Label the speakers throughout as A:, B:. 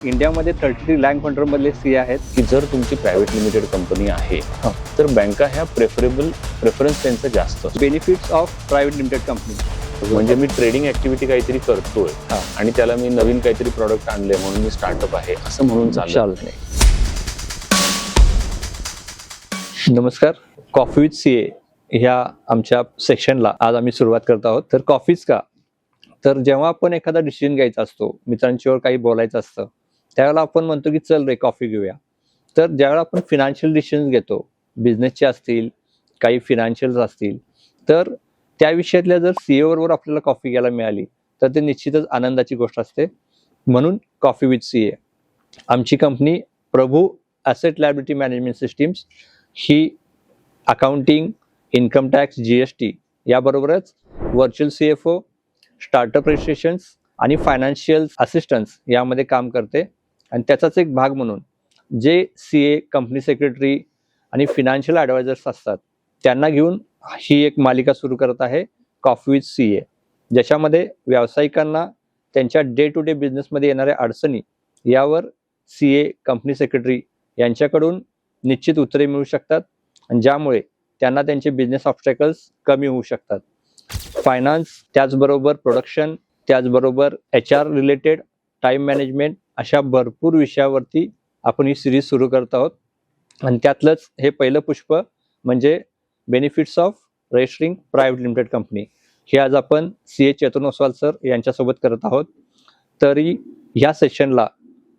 A: इंडियामध्ये 33 लाख फाउंडरमधले सीए आहेत
B: की जर तुमची प्रायव्हेट लिमिटेड कंपनी आहे तर बँका ह्या प्रेफरन्स त्यांचा जास्त असतो.
A: Benefits of private limited company.
B: म्हणजे मी ट्रेडिंग ऍक्टिव्हिटी काहीतरी करतोय आणि त्याला मी नवीन काहीतरी प्रोडक्ट आणले म्हणून मी स्टार्टअप आहे असं म्हणून चालत नाही.
A: नमस्कार, कॉफी विथ सीए ह्या आमच्या सेक्शनला आज आम्ही सुरुवात करत आहोत. तर कॉफीच का, तर जेव्हा आपण एखादा डिसिजन घ्यायचा असतो, मित्रांच्यावर काही बोलायचं असतं, त्यावेळेला आपण म्हणतो की चल रे कॉफी घेऊया. तर ज्यावेळेला आपण फिनान्शियल डिसिजन घेतो, बिझनेसचे असतील, काही फिनान्शियल्स असतील, तर त्या विषयातल्या जर सीए बरोबर आपल्याला कॉफी घ्यायला मिळाली तर ते निश्चितच आनंदाची गोष्ट असते. म्हणून कॉफी विथ सीए आमची कंपनी प्रभू ॲसेट लायबिलिटी मॅनेजमेंट सिस्टीम्स ही अकाउंटिंग, इन्कम टॅक्स, GST याबरोबरच व्हर्च्युअल CFO, स्टार्टअप रजिस्ट्रेशन्स आणि फायनान्शियल असिस्टन्स यामध्ये काम करते. आणि त्याचाच एक भाग म्हणून जे CA, कंपनी सेक्रेटरी आणि फिनान्शियल ॲडवायझर्स असतात त्यांना घेऊन ही एक मालिका सुरू करत आहे कॉफी विथ CA, ज्याच्यामध्ये व्यावसायिकांना त्यांच्या डे टू डे बिझनेसमध्ये येणाऱ्या अडचणी यावर CA, कंपनी सेक्रेटरी यांच्याकडून निश्चित उत्तरे मिळू शकतात आणि ज्यामुळे त्यांना त्यांचे बिझनेस ऑब्स्टॅकल्स कमी होऊ शकतात. फायनान्स, त्याचबरोबर प्रोडक्शन, त्याचबरोबर HR रिलेटेड, टाईम मॅनेजमेंट अशा भरपूर विषयावरती आपण ही सिरीज सुरू करत आहोत. आणि त्यातलंच हे पहिलं पुष्प म्हणजे benefits of registering private limited company, हे आज आपण CA चेतन ओसवाल सर यांच्यासोबत करत आहोत. तरी ह्या सेशनला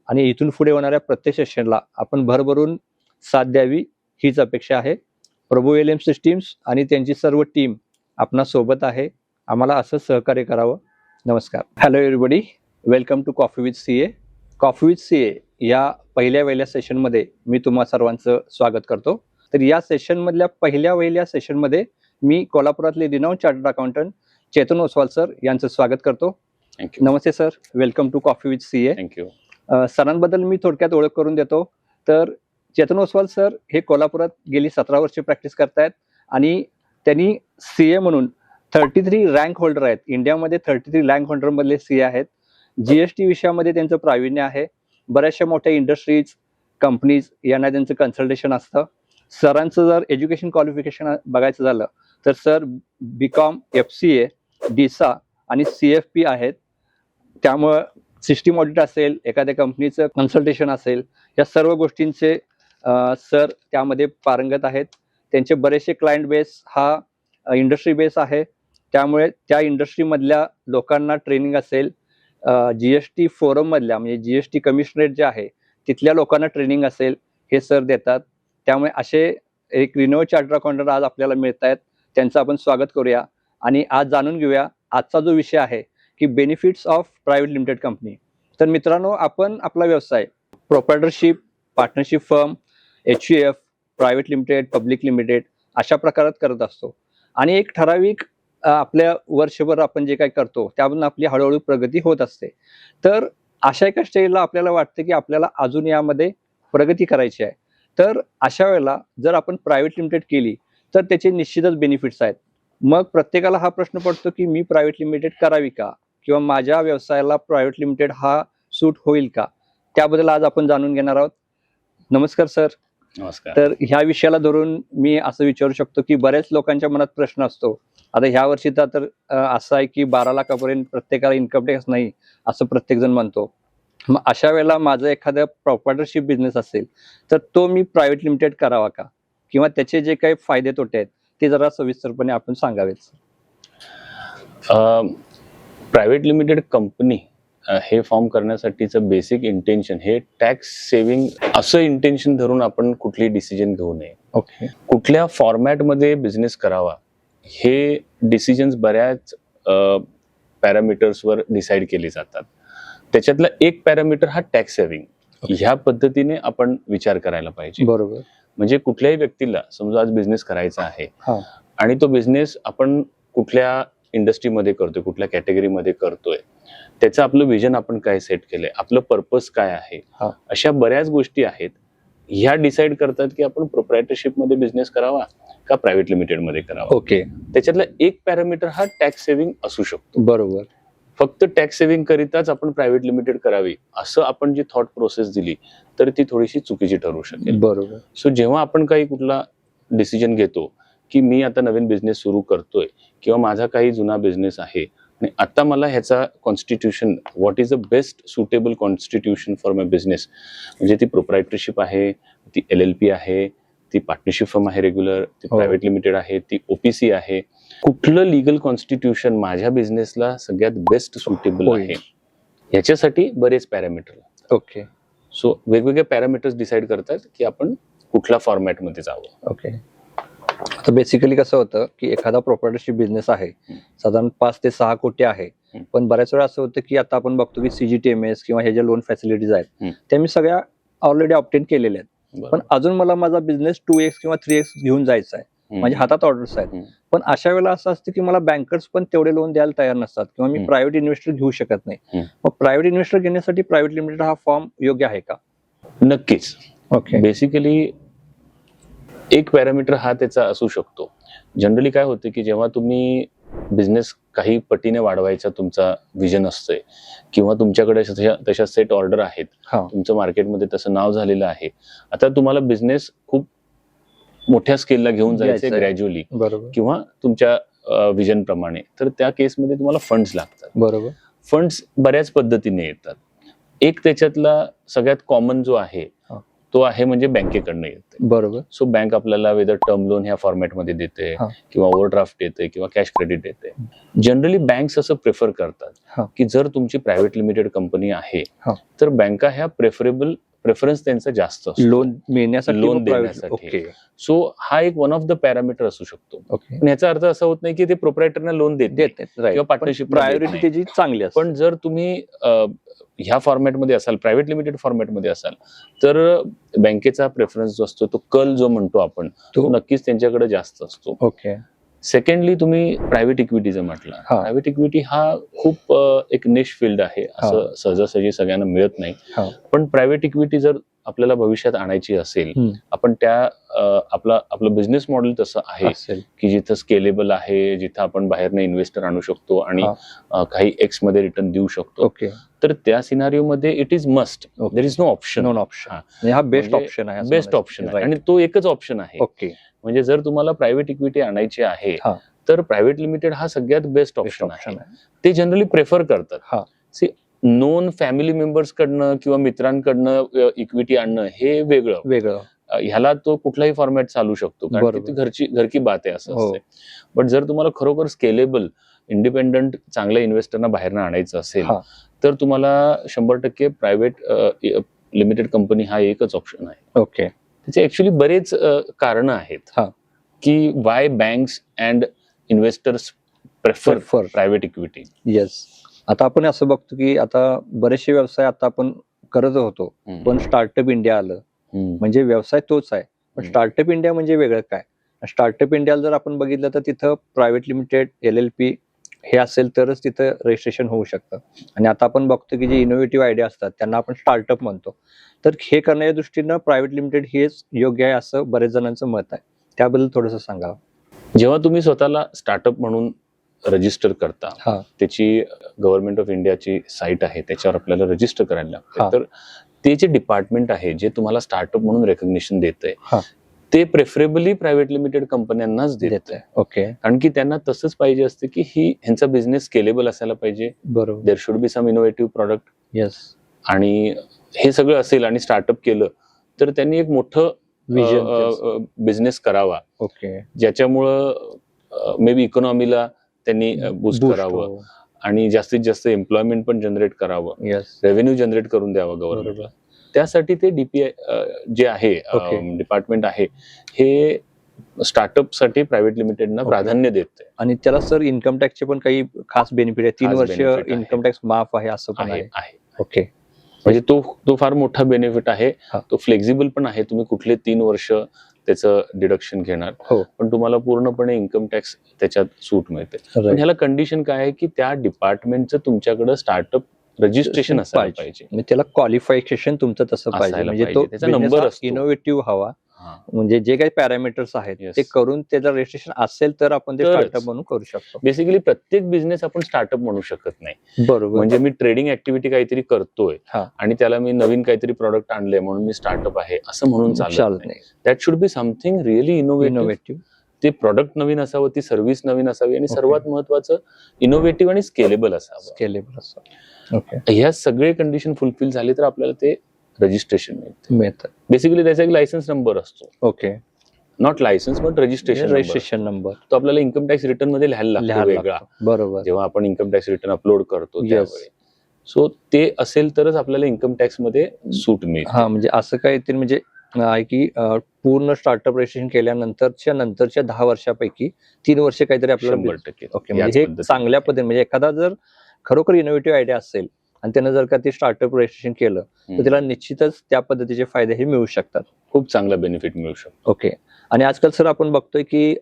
A: आणि इथून पुढे होणाऱ्या प्रत्येक सेशनला आपण भरभरून साथ द्यावी हीच अपेक्षा आहे. प्रभू LM सिस्टीम्स आणि त्यांची सर्व टीम आपणा सोबत आहे. आम्हाला असं सहकार्य करावं. नमस्कार. Hello everybody, welcome to coffee with CA. Coffee with CA या पहिल्या सेशनमध्ये मी तुम्हा सर्वांचं स्वागत करतो. तर या सेशनमधल्या पहिल्या सेशनमध्ये मी कोल्हापुरातले renowned chartered accountant Chetan Oswal sir यांचं स्वागत करतो.
B: थँक्यू.
A: नमस्ते sir, welcome to coffee with CA.
B: Thank you.
A: सरांबद्दल मी थोडक्यात ओळख करून देतो. तर चेतन ओसवाल सर हे कोल्हापुरात गेली 17 वर्षे प्रॅक्टिस करतायत आणि त्यांनी CA म्हणून 33 रँक होल्डर आहेत. इंडियामध्ये 33 रँक होल्डरमधले CA आहेत. GST विषयामध्ये त्यांचं प्रावीण्य आहे. बऱ्याचशा मोठ्या इंडस्ट्रीज, कंपनीज यांना त्यांचं कन्सल्टेशन असतं. सरांचं जर एज्युकेशन क्वालिफिकेशन बघायचं झालं तर सर BCom, FCA, DISA आणि CFP आहेत. त्यामुळं सिस्टीम ऑडिट असेल, एखाद्या कंपनीचं कन्सल्टेशन असेल, या सर्व गोष्टींचे सर त्यामध्ये पारंगत आहेत. त्यांचे बरेचसे क्लायंट बेस हा इंडस्ट्री बेस आहे. त्यामुळे त्या इंडस्ट्रीमधल्या लोकांना ट्रेनिंग असेल, GST फोरममधल्या म्हणजे GST कमिशनरेट जे आहे तिथल्या लोकांना ट्रेनिंग असेल, हे सर देतात. त्यामुळे असे एक रिनाउंड चार्टर्ड अकाउंटंट आज आपल्याला मिळत आहेत. त्यांचं आपण स्वागत करूया आणि आज जाणून घेऊया आजचा जो विषय आहे की benefits of private limited company. तर मित्रांनो, आपण आपला व्यवसाय proprietorship, partnership firm, HUF, private limited, public limited अशा प्रकारात करत असतो. आणि एक ठराविक आपल्या वर्षभर आपण जे काही करतो त्यामधून आपली हळूहळू प्रगती होत असते. तर अशा एका स्टेजला आपल्याला वाटतं की आपल्याला अजून यामध्ये प्रगती करायची आहे. तर अशा वेळेला जर आपण प्रायव्हेट लिमिटेड केली तर त्याचे निश्चितच बेनिफिट्स आहेत. मग प्रत्येकाला हा प्रश्न पडतो की मी प्रायव्हेट लिमिटेड करावी का, किंवा माझ्या व्यवसायाला प्रायव्हेट लिमिटेड हा सूट होईल का, त्याबद्दल आज आपण जाणून घेणार आहोत. नमस्कार सर.
B: नमस्कार.
A: तर ह्या विषयाला धरून मी असं विचारू शकतो की बऱ्याच लोकांच्या मनात प्रश्न असतो. आता ह्या वर्षीचा तर असं आहे की 12 लाखापर्यंत प्रत्येकाला इन्कम टॅक्स नाही असं प्रत्येक जण म्हणतो. मग अशा वेळेला माझं एखादा प्रोप्रायटरशिप बिझनेस असेल तर तो मी प्रायव्हेट लिमिटेड करावा का, किंवा त्याचे जे काही फायदे तोटे आहेत ते जरा सविस्तरपणे आपण सांगावेत.
B: प्रायव्हेट लिमिटेड कंपनी हे फॉर्म करण्यासाठीचं बेसिक इंटेन्शन हे टॅक्स सेव्हिंग असं इंटेन्शन धरून आपण कुठली डिसिजन घेऊ नये.
A: ओके.
B: कुठल्या फॉर्मॅटमध्ये बिझनेस करावा हे डिसिजन्स बऱ्याच पॅरामीटर्सवर डिसाईड केले जातात. त्याच्यातला एक पॅरामीटर हा टॅक्स सेव्हिंग. ह्या पद्धतीने आपण विचार करायला पाहिजे.
A: बरोबर.
B: म्हणजे कुठल्याही व्यक्तीला समजा आज बिझनेस करायचा आहे आणि तो बिझनेस आपण कुठल्या इंडस्ट्रीमध्ये करतोय, कुठल्या कॅटेगरीमध्ये करतोय, त्याचं आपलं विजन आपण काय सेट केलंय, आपलं पर्पज काय आहे, अशा बऱ्याच गोष्टी आहेत. ह्या डिसाईड करतात की आपण प्रोप्रायटरशिप मध्ये बिझनेस करावा का प्रायव्हेट लिमिटेड मध्ये करावा.
A: ओके.
B: त्याच्यातला एक पॅरामीटर हा टॅक्स सेव्हिंग असू शकतो.
A: बरोबर.
B: फक्त टॅक्स सेव्हिंग करिताच आपण प्रायव्हेट लिमिटेड करावी असं आपण जी थॉट प्रोसेस दिली तर ती थोडीशी चुकीची ठरू शकेल.
A: बरोबर.
B: सो जेव्हा आपण काही कुठला डिसिजन घेतो की मी आता नवीन बिझनेस सुरू करतोय किंवा माझा काही जुना बिझनेस आहे आणि आता मला ह्याचा constitution, what is the best suitable constitution for my business, म्हणजे ती प्रोप्रायटरशिप आहे, ती LLP आहे, ती पार्टनरशिप फर्म आहे रेग्युलर, ती प्रायव्हेट लिमिटेड आहे, ती OPC आहे, कुठलं लिगल कॉन्स्टिट्यूशन माझ्या बिझनेसला सगळ्यात बेस्ट सुटेबल आहे, ह्याच्यासाठी बरेच पॅरामीटर.
A: ओके.
B: सो वेगवेगळे पॅरामीटर्स डिसाईड करतात की आपण कुठल्या फॉर्मॅटमध्ये जावं.
A: ओके. आता बेसिकली कसं होतं की एखादा प्रॉपर्टरशिप बिझनेस आहे, साधारण 5 ते 6 कोटी आहे, पण बऱ्याच वेळा असं होतं की आता आपण बघतो की CGTMS किंवा ह्या ज्या लोन फॅसिलिटीज आहेत त्या मी सगळ्या ऑलरेडी ऑब्टेन केलेल्या आहेत, पण अजून मला माझा बिझनेस 2x किंवा 3x घेऊन जायचा आहे, माझ्या हातात ऑर्डर्स आहेत, पण अशा वेळेला असं असतं की मला बँकर्स पण तेवढे लोन द्यायला तयार नसतात किंवा मी प्रायव्हेट इन्व्हेस्टर घेऊ शकत नाही. मग प्रायव्हेट इन्व्हेस्टर घेण्यासाठी प्रायव्हेट लिमिटेड हा फॉर्म योग्य आहे का?
B: नक्कीच.
A: ओके.
B: बेसिकली एक पॅरामीटर हा त्याचा असू शकतो. जनरली काय होते की जेव्हा तुम्ही बिझनेस काही पटीने वाढवायचा तुमचा विजन असतोय किंवा तुमच्याकडे तशा सेट ऑर्डर आहेत, तुमचं मार्केटमध्ये तसं नाव झालेलं आहे, आता तुम्हाला बिझनेस खूप मोठ्या स्केलला घेऊन जायचंय ग्रॅज्युअली किंवा तुमच्या विजन प्रमाणे, तर त्या केसमध्ये तुम्हाला फंड्स लागतात.
A: बरोबर.
B: फंड्स बऱ्याच पद्धतीने येतात. एक त्याच्यातला सगळ्यात कॉमन जो आहे तो आहे म्हणजे बँकेकडनं येते.
A: बरोबर.
B: सो बँक आपल्याला वेदर टर्म लोन ह्या फॉर्मॅटमध्ये देते किंवा ओव्हरड्राफ्ट देते किंवा कॅश क्रेडिट देते. जनरली बँक्स असं प्रेफर करतात की जर तुमची प्रायव्हेट लिमिटेड कंपनी आहे तर बँका ह्या प्रेफरन्स त्यांचा जास्त असतो
A: लोन मिळण्यासाठी,
B: लोन देण्यासाठी. सो हा एक वन ऑफ द पॅरामीटर असू शकतो. पण याचा अर्थ असा होत नाही की ते प्रोप्रायटरना लोन देत किंवा पार्टनरशिप
A: प्रायोरिटी त्याची चांगली असते.
B: पण जर तुम्ही ह्या फॉर्मॅटमध्ये असाल, प्रायव्हेट लिमिटेड फॉर्मॅटमध्ये असाल, तर बँकेचा प्रेफरन्स जो असतो, तो कल जो म्हणतो आपण, तो नक्कीच त्यांच्याकडे जास्त असतो.
A: ओके.
B: सेकंडली तुम्ही प्रायव्हेट इक्विटी जर म्हटलं, प्रायव्हेट इक्विटी हा खूप एक निश फील्ड आहे, असं सहजासहजी सगळ्यांना मिळत नाही. पण प्रायव्हेट इक्विटी जर आपल्याला भविष्यात आणायची असेल, आपण त्या आपलं बिझनेस मॉडेल तसं आहे की जिथं स्केलेबल आहे, जिथं आपण बाहेरनं इन्व्हेस्टर आणू शकतो आणि काही एक्स मध्ये रिटर्न देऊ शकतो, तर त्या सिनारिओ मध्ये it is must, there is no option.
A: हा बेस्ट ऑप्शन आहे.
B: बेस्ट ऑप्शन आहे आणि तो एकच ऑप्शन आहे.
A: ओके.
B: म्हणजे जर तुम्हाला प्रायव्हेट इक्विटी आणायची आहे तर प्रायव्हेट लिमिटेड हा सगळ्यात बेस्ट ऑप्शन आहे. ते जनरली प्रेफर करतात. नोन फॅमिली मेंबर्स कडनं किंवा मित्रांकडनं इक्विटी आणणं हे वेगळं. ह्याला तो कुठलाही फॉर्मॅट चालू शकतो, कारण ती घर की बात आहे असं असते. बट जर तुम्हाला खरोखर स्केलेबल इंडिपेंडंट चांगल्या इन्व्हेस्टरना बाहेरनं आणायचं असेल तर तुम्हाला 100% प्रायव्हेट लिमिटेड कंपनी हा एकच ऑप्शन आहे.
A: ओके.
B: त्याचे ऍक्च्युली बरेच कारण आहेत की Y banks and investors prefer private equity.
A: Yes. आता आपण असं बघतो की आता बरेचसे व्यवसाय आता आपण करत होतो, पण स्टार्टअप इंडिया आलं, म्हणजे व्यवसाय तोच आहे, पण स्टार्टअप इंडिया म्हणजे वेगळं काय? स्टार्टअप इंडियाला जर आपण बघितलं तर तिथं प्रायव्हेट लिमिटेड, LLP हे असेल तरच तिथं रजिस्ट्रेशन होऊ शकतं. आणि आता आपण बघतो की जे इनोव्हेटिव्ह आयडिया असतात त्यांना आपण स्टार्टअप म्हणतो, तर हे करण्याच्या दृष्टीनं प्रायव्हेट लिमिटेड हेच योग्य आहे असं बरेच जणांचं मत आहे. त्याबद्दल थोडंसं सांगा.
B: जेव्हा तुम्ही स्वतःला स्टार्टअप म्हणून रजिस्टर करता, त्याची गव्हर्नमेंट ऑफ इंडियाची साईट आहे, त्याच्यावर आपल्याला रजिस्टर करायला लागतं. तर ते जे डिपार्टमेंट आहे जे तुम्हाला स्टार्टअप म्हणून रेकग्निशन देतंय, ते प्रेफरेबली प्रायव्हेट लिमिटेड कंपन्यांनाच देत आहे.
A: ओके.
B: कारण की त्यांना तसंच पाहिजे असते की ह्यांचा बिझनेस स्केलेबल असायला पाहिजे.
A: बरोबर.
B: There should be some innovative product.
A: Yes.
B: आणि हे सगळं असेल आणि स्टार्टअप केलं तर त्यांनी एक मोठं बिझनेस करावा.
A: ओके.
B: ज्याच्यामुळं मे बी इकॉनॉमीला त्यांनी बूस्ट करावं आणि जास्तीत जास्त एम्प्लॉयमेंट पण जनरेट करावं, रेव्हेन्यू जनरेट करून द्यावं गव्हर्नमेंटला. त्यासाठी ते DPI जे आहे डिपार्टमेंट आहे, हे स्टार्टअप साठी प्रायव्हेट लिमिटेडना प्राधान्य देते.
A: आणि त्याला सर इन्कम टॅक्सचे पण काही खास बेनिफिट आहे, 3 वर्ष इन्कम टॅक्स माफ आहे असं पण आहे. ओके.
B: म्हणजे तो फार मोठा बेनिफिट आहे. तो फ्लेक्झिबल पण आहे, तुम्ही कुठले 3 वर्ष त्याचं डिडक्शन घेणार, पण तुम्हाला पूर्णपणे इन्कम टॅक्स त्याच्यात सूट मिळते. पण ह्याला कंडिशन काय आहे की त्या डिपार्टमेंटचं तुमच्याकडे स्टार्टअप रजिस्ट्रेशन असायला पाहिजे.
A: त्याला क्वालिफिकेशन तुमचं तसं पाहिजे, म्हणजे तो नंबर इनोव्हेटिव्ह हवा
B: हा.
A: म्हणजे जे काही पॅरामीटर्स आहेत
B: Yes.
A: ते करून त्याचं रजिस्ट्रेशन असेल तर आपण ते
B: तरच.
A: स्टार्टअप म्हणून करू शकतो.
B: बेसिकली प्रत्येक बिझनेस आपण स्टार्टअप म्हणू शकत नाही.
A: बरोबर.
B: म्हणजे मी ट्रेडिंग ऍक्टिव्हिटी काहीतरी करतोय
A: हा.
B: आणि त्याला मी नवीन काहीतरी प्रॉडक्ट आणले म्हणून मी स्टार्टअप आहे असं म्हणून चालत
A: चालत
B: नाही.
A: नाही.
B: That should be something really innovative. ते प्रॉडक्ट नवीन असावं, ती सर्व्हिस नवीन असावी आणि सर्वात महत्वाचं इनोव्हेटिव्ह आणि स्केलेबल असावं.
A: स्केलेबल असावं. ओके.
B: ह्या सगळे कंडिशन फुलफिल झाली तर आपल्याला ते रजिस्ट्रेशन
A: मिळतं.
B: बेसिकली त्याचा एक लायसन्स नंबर असतो.
A: Okay.
B: Not licence but
A: registration number
B: तो आपल्याला इन्कम टॅक्स रिटर्न मध्ये लिहायला लागतो वेगळा.
A: बरोबर.
B: जेव्हा आपण इन्कम टॅक्स रिटर्न अपलोड करतो त्यावेळी. सो ते असेल तरच आपल्याला इन्कम टॅक्स मध्ये सूट मिळेल.
A: हा, म्हणजे असं काहीतरी म्हणजे आहे की पूर्ण स्टार्टअप रजिस्ट्रेशन केल्यानंतरच्या 10 वर्षापैकी 3 वर्ष काहीतरी आपल्याला
B: 100%.
A: ओके. म्हणजे हे चांगल्या पद्धतीने, म्हणजे एखादा जर खरोखर इनोव्हेटिव्ह आयडिया असेल आणि त्यानं जर का ते स्टार्टअप रजिस्ट्रेशन केलं तर त्याला निश्चितच त्या पद्धतीचे फायदे हे मिळू शकतात.
B: खूप चांगला बेनिफिट मिळू शकतो.
A: ओके. आणि आजकाल सर आपण बघतोय की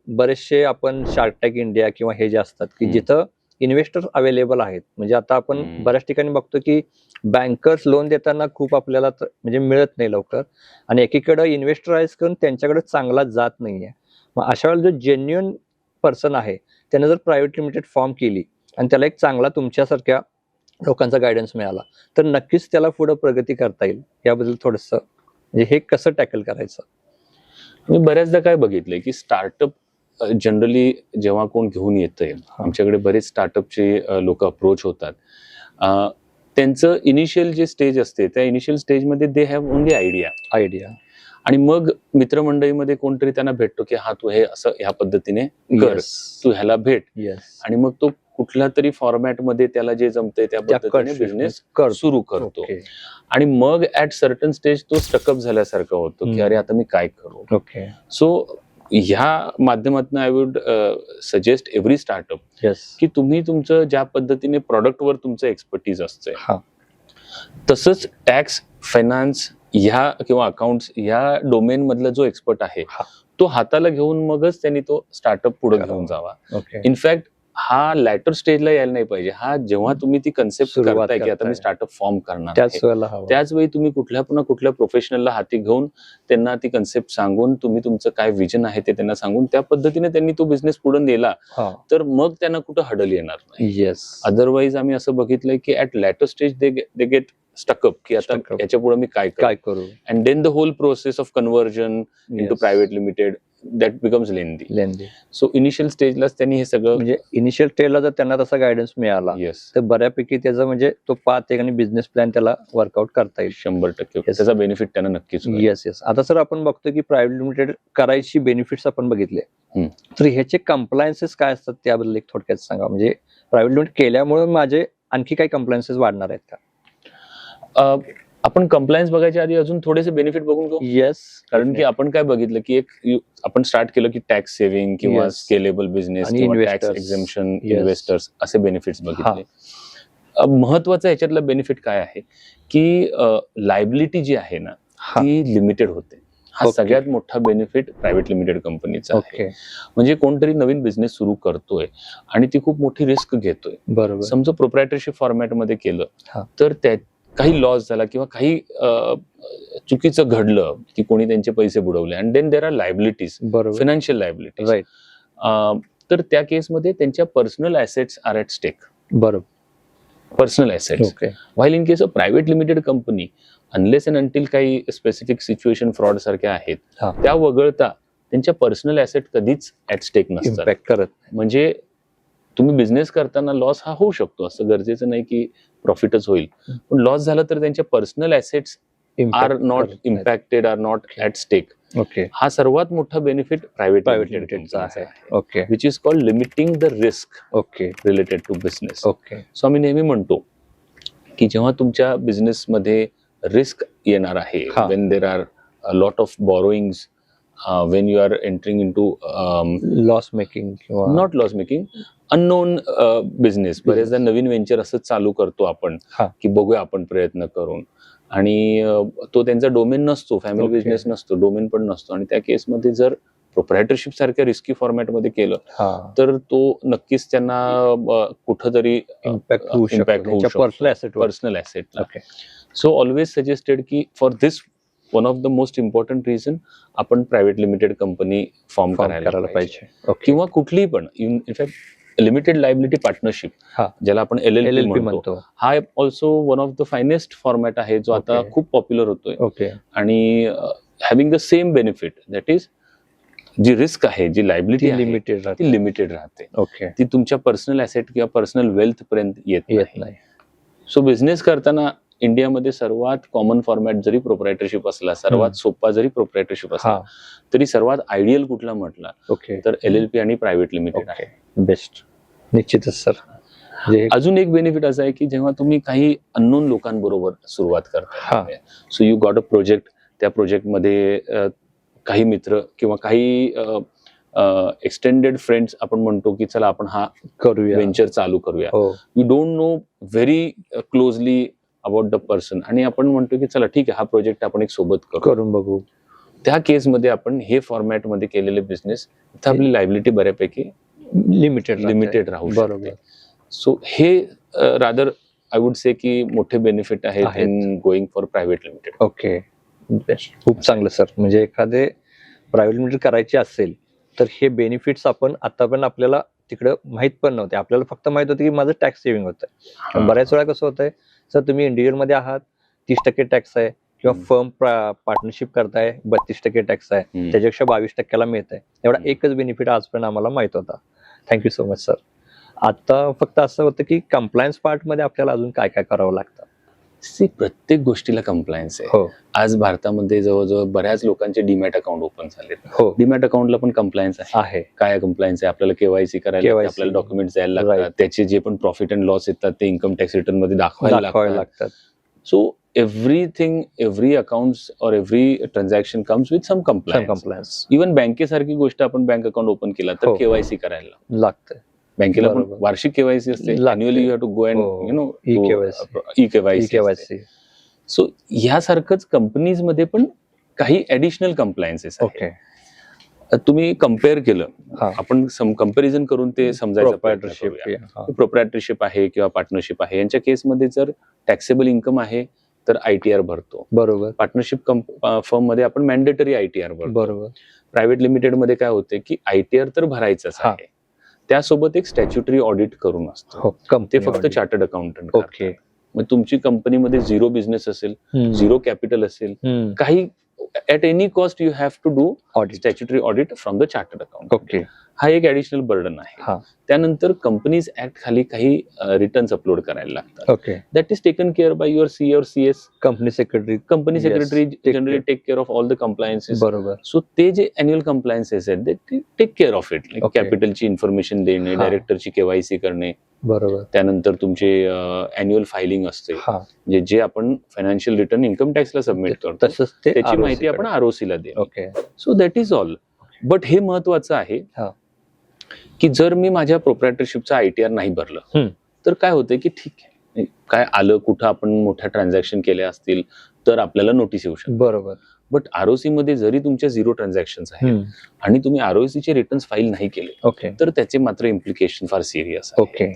A: बरेचसे आपण शार्क टँक इंडिया किंवा हे जे असतात की जिथं इन्व्हेस्टर अवेलेबल आहेत. म्हणजे आता आपण बऱ्याच ठिकाणी बघतो की बँकर्स लोन देताना खूप आपल्याला म्हणजे मिळत नाही लवकर आणि एकीकडे इन्व्हेस्टराइज करून त्यांच्याकडे चांगला जात नाहीये. मग अशा वेळेला जो जेन्युइन पर्सन आहे त्याने जर प्रायव्हेट लिमिटेड फॉर्म केली आणि त्याला एक चांगला तुमच्यासारख्या लोकांचा गायडन्स मिळाला तर नक्कीच त्याला पुढे प्रगती करता येईल. याबद्दल थोडंसं म्हणजे हे कसं टॅकल करायचं?
B: मी बऱ्याचदा काय बघितलंय की स्टार्टअप जनरली जेव्हा कोण घेऊन येतंय, आमच्याकडे बरेच स्टार्टअपचे लोक अप्रोच होतात. त्यांचं इनिशियल जे स्टेज असते त्या इनिशियल स्टेजमध्ये दे हॅव ओनली आयडिया आणि मग मित्रमंडळीमध्ये कोणतरी त्यांना भेटतो की हा तू हे असं ह्या पद्धतीने कर, तू ह्याला भेट आणि मग तो कुठल्या तरी फॉर्मॅट मध्ये त्याला जे जमतंय त्या पद्धतीने बिझनेस सुरू करतो आणि मग ऍट सर्टन स्टेज तो स्टकअप झाल्यासारखं होतो की अरे आता मी काय करू.
A: ओके.
B: सो ह्या माध्यमातून I would suggest every startup की तुम्ही तुमचं ज्या पद्धतीने प्रॉडक्टवर तुमचं एक्सपर्टीज असतंय तसंच टॅक्स, फायनान्स ह्या किंवा अकाउंट्स ह्या डोमेन मधला जो एक्सपर्ट आहे तो हाताला घेऊन मगच त्यांनी तो स्टार्टअप पुढे घेऊन जावा. इनफॅक्ट हा लॅटर स्टेजला यायला नाही पाहिजे. हा जेव्हा तुम्ही ती कन्सेप्ट करताय की आता मी स्टार्टअप फॉर्म करणार त्याच वेळी तुम्ही कुठल्या प्रोफेशनलला हाती घेऊन त्यांना ती कन्सेप्ट सांगून तुम्ही तुमचं काय विजन आहे ते त्यांना सांगून त्या पद्धतीने त्यांनी तो बिझनेस पुढे नेला तर मग त्यांना कुठं हडल येणार नाही. अदरवाईज आम्ही असं बघितलंय की at later stage they get stuck up की आता याच्या पुढे मी काय करू and then the whole process of conversion into private limited that becomes lengthy. So initial स्टेजलाच त्यांनी हे सगळं
A: म्हणजे इनिशियल स्टेजला जर त्यांना तसा गायडन्स मिळाला तर बऱ्यापैकी त्याचा म्हणजे तो पाथ आणि बिझनेस प्लॅन त्याला वर्कआउट करता येईल.
B: 100% त्याचा बेनिफिट त्यांना नक्कीच.
A: येस. आता सर आपण बघतो की प्रायव्हेट लिमिटेड करायची बेनिफिट्स आपण बघितले तर ह्याचे कंप्लायन्सेस काय असतात त्याबद्दल एक थोडक्यात सांगा. म्हणजे प्रायव्हेट लिमिटेड केल्यामुळे माझे आणखी काही कंप्लायन्सेस वाढणार आहेत का?
B: आपण कंप्लायन्स बघायच्या आधी अजून थोडेसे बेनिफिट बघून घेऊ. कारण की आपण काय बघितलं की आपण स्टार्ट केलं की टॅक्स सेव्हिंग किंवा स्केलेबल बिझनेस किंवा टॅक्स एक्झम्पशन, इन्व्हेस्टर्स असे बेनिफिट्स बघितले. महत्वाचं ह्याच्यातला बेनिफिट काय आहे की लायबिलिटी जी आहे ना ती लिमिटेड होते. हा सगळ्यात मोठा बेनिफिट प्रायव्हेट लिमिटेड कंपनीचा आहे. म्हणजे कोणतरी नवीन बिझनेस सुरू करतोय आणि ती खूप मोठी रिस्क घेतोय.
A: बरोबर.
B: समजा प्रोप्रायटरशिप फॉर्मॅट मध्ये केलं तर त्या काही लॉस झाला किंवा काही चुकीचं घडलं की कोणी त्यांचे पैसे बुडवले and then there are liabilities, financial liabilities, तर त्या केसमध्ये त्यांच्या personal assets are at stake. बरोबर. Personal assets. While in case of private limited company unless and until काही स्पेसिफिक सिच्युएशन फ्रॉड सारख्या आहेत त्या वगळता त्यांच्या पर्सनल ऍसेट कधीच ऍट स्टेक नसतात. म्हणजे तुम्ही बिझनेस करताना लॉस हा होऊ शकतो, असं गरजेचं नाही की प्रॉफिटच होईल, पण लॉस झाला तर त्यांच्या personal assets are not impacted, are not at stake. हा सर्वात मोठा बेनिफिट प्रायव्हेट लिमिटेडचा आहे, which is called limiting the risk related to business. So आम्ही नेहमी म्हणतो की जेव्हा तुमच्या बिझनेसमध्ये रिस्क येणार आहे, when there are lot of borrowings, when you are entering into
A: loss making,
B: not loss making, unknown business. बरेचदा नवीन व्हेंचर असं चालू करतो आपण की बघूया आपण प्रयत्न करून आणि तो त्यांचा डोमेन नसतो, फॅमिली बिझनेस नसतो, डोमेन पण नसतो आणि त्या केसमध्ये जर प्रोप्रायटरशिप सारख्या रिस्की फॉर्मॅट मध्ये केलं तर तो नक्कीच त्यांना कुठंतरी इम्पॅक्ट होऊ शकतो पर्सनल ऍसेटला. सो ऑलवेज सजेस्टेड की for this one of the most important reason आपण प्रायव्हेट लिमिटेड कंपनी फॉर्म करायला पाहिजे.
A: ओके.
B: किंवा कुठलीही पण इनफॅक्ट लिमिटेड लायबिलिटी पार्टनरशिप
A: हा.
B: ज्याला आपण LLP
A: LLP
B: म्हणतो, हा also one of the finest format आहे जो आता
A: Okay.
B: खूप पॉप्युलर होतोय.
A: ओके.
B: आणि having the same benefit, that is जी रिस्क आहे, जी लायबिलिटी आहे
A: लिमिटेड
B: ती लिमिटेड राहते.
A: ओके.
B: ती तुमच्या पर्सनल ऍसेट किंवा पर्सनल वेल्थ पर्यंत येत नाही.
A: नाही.
B: सो बिझनेस करताना इंडियामध्ये सर्वात कॉमन फॉर्मॅट जरी प्रोप्रायटरशिप असला, सर्वात सोपा जरी प्रोप्रायटरशिप असला,
A: हा.
B: तरी सर्वात आयडियल कुठला म्हटला
A: ओके.
B: तर LLP आणि प्रायव्हेट लिमिटेड आहे.
A: बेस्ट. निश्चितच सर.
B: अजून एक बेनिफिट असं आहे की जेव्हा तुम्ही काही अननोन लोकांबरोबर सुरुवात करता, so you got a project, त्या प्रोजेक्टमध्ये काही मित्र किंवा काही एक्सटेंडेड फ्रेंड्स आपण म्हणतो की चला आपण हा
A: करूया,
B: व्हेंचर चालू करूया.
A: हो.
B: You don't know very closely about the person आणि आपण म्हणतो की चला ठीक आहे, हा प्रोजेक्ट आपण एक सोबत
A: करून बघू.
B: त्या केसमध्ये आपण हे फॉर्मॅट मध्ये केलेले बिझनेस, तर आपली लायबिलिटी बऱ्यापैकी लिमिटेड राहू शकते. सो हे रादर आय वुड से की मोठे बेनिफिट आहेत in going for private limited.
A: Okay. Best. खूप चांगलं सर. म्हणजे एखादे प्रायव्हेट लिमिटेड करायचे असेल तर हे बेनिफिट्स आपण आता पण आपल्याला तिकडे माहित पण नव्हते. आपल्याला फक्त माहित होतं की माझं टॅक्स सेव्हिंग होतं. बऱ्याच वेळा कसं होतंय सर, तुम्ही इंडिव्हिज्युअल मध्ये आहात, 30% टॅक्स आहे, किंवा फर्म पार्टनरशिप करताय 32% टॅक्स आहे, त्याच्यापेक्षा 22% मिळत आहे. एवढा एकच बेनिफिट आजपर्यंत आम्हाला माहित होता. Thank you so much sir. आता फक्त असं होतं की कंप्लायन्स पार्ट मध्ये आपल्याला अजून काय काय करावं लागतं?
B: प्रत्येक गोष्टीला कंप्लायन्स आहे.
A: हो.
B: आज भारतामध्ये जवळजवळ बऱ्याच लोकांचे डीमॅट अकाउंट ओपन झालेत.
A: हो.
B: डीमॅट अकाउंटला पण कंप्लायन्स आहे. काय कंप्लायन्स आहे? आपल्याला KYC करायला लागतं, आपल्याला डॉक्युमेंट्स द्यायला लागतात, त्याचे जे पण प्रॉफिट अँड लॉस येतात ते इन्कम टॅक्स रिटर्न मध्ये दाखवायला लागतात. सो एव्हरीथिंग, एव्हरी अकाउंट्स और every transaction comes with some compliance. Even बँकेसारखी गोष्ट, आपण बँक अकाउंट ओपन केला तर KYC करायला लागतं. बँकेला पण वार्षिक KYC असते. Annually you have to go and you know ई-KYC. सो ह्यासारखंच कंपनीज मध्ये पण काही ऍडिशनल कंप्लायन्सेस आहेत. तुम्ही कम्पेअर केलं, आपण कंपॅरिझन करून ते समजायचं, प्रोप्रायटरशिप आहे किंवा पार्टनरशिप आहे, यांच्या केसमध्ये जर टॅक्सेबल इन्कम आहे तर ITR भरतो. बरोबर. पार्टनरशिप फर्म मध्ये आपण मॅन्डेटरी ITR भरतो. बरोबर. प्रायव्हेट लिमिटेड मध्ये काय होते की ITR तर भरायचंच आहे, त्यासोबत एक स्टॅच्युटरी ऑडिट करून असतो, ते फक्त चार्टर्ड अकाउंटंट. ओके. मग तुमची कंपनीमध्ये झिरो बिझनेस असेल, झिरो कॅपिटल असेल, काही at any cost you have to do statutory audit from the chartered account. Okay. हा एक ऍडिशनल बर्डन आहे. त्यानंतर कंपनीज ऍक्ट खाली काही रिटर्न्स अपलोड करायला लागतात. Okay. That is taken care by your CA और CS. Company secretary generally take care of all the compliances. बरोबर. सो ते जे अॅन्युअल कंप्लायन्सेस आहेत ते टेक केअर ऑफ इट. कॅपिटलची इन्फॉर्मेशन देणे, डायरेक्टरची KYC करणे. बरोबर. त्यानंतर तुमचे अॅन्युअल फायलिंग असते, जे आपण फायनान्शियल रिटर्न इन्कम टॅक्सला सबमिट करतो, त्याची माहिती आपण ROC ला देतो. Okay. So that is all. But हे महत्वाचं आहे की जर मी माझ्या प्रोप्रायटरशिपचा ITR नाही भरलं तर काय होतंय की ठीक आहे, काय आलं, कुठं आपण मोठ्या ट्रान्झॅक्शन केल्या असतील तर आपल्याला नोटीस येऊ शकते. बरोबर. बट ROC मध्ये जरी तुमच्या झिरो ट्रान्झॅक्शन आहेत आणि तुम्ही ROC चे रिटर्न्स फाईल नाही केले तर त्याचे मात्र इम्प्लिकेशन फार सिरियस आहे. ओके.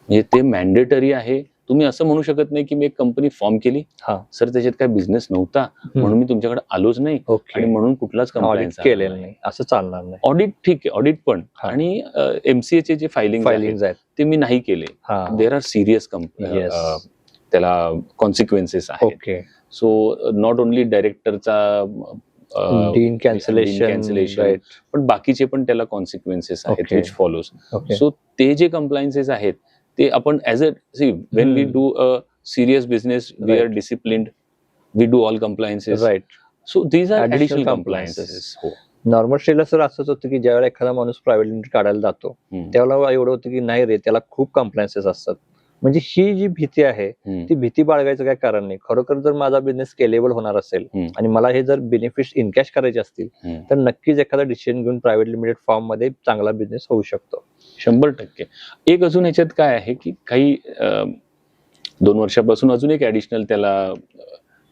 B: म्हणजे ते मॅन्डेटरी आहे. तुम्ही असं म्हणू शकत नाही की मी एक कंपनी फॉर्म केली सर, त्याच्यात काय बिझनेस नव्हता म्हणून मी तुमच्याकडे आलोच नाही आणि म्हणून कुठलाच कंप्लायन्स केलेला नाही, असं चालणार नाही. ऑडिट ठीक आहे, ऑडिट पण, आणि MCA चे जे फायलिंग आहेत ते मी नाही केले, देर आर सिरियस त्याला कॉन्सिक्वेन्सेस आहेत. सो नॉट ओनली डायरेक्टरचा कॅन्सलेशन पण बाकीचे पण त्याला कॉन्सिक्वेन्सेस आहेत विच फॉलोज. सो ते जे कंप्लायन्सेस आहेत ते आपण as a when we do a serious business we are disciplined, we do all compliances. Right. So these are additional compliances. Normal स्टेजला सर असंच होतं की ज्यावेळेला एखादा माणूस प्रायव्हेट लिमिटेड काढायला जातो त्यावेळेला एवढं होतं की नाही रे, त्याला खूप कंप्लायन्सेस असतात. म्हणजे ही जी भीती आहे ती भीती बाळगायचं काय कारण नाही. खरोखर जर माझा बिझनेस स्केलेबल होणार असेल आणि मला हे जर बेनिफिट्स इनकॅश करायचे असतील तर नक्कीच एखादा डिसिजन घेऊन प्रायव्हेट लिमिटेड फॉर्म मध्ये चांगला बिझनेस होऊ शकतो. 100%. एक अजून याच्यात काय आहे की काही 2 वर्षापासून अजून एक ऍडिशनल त्याला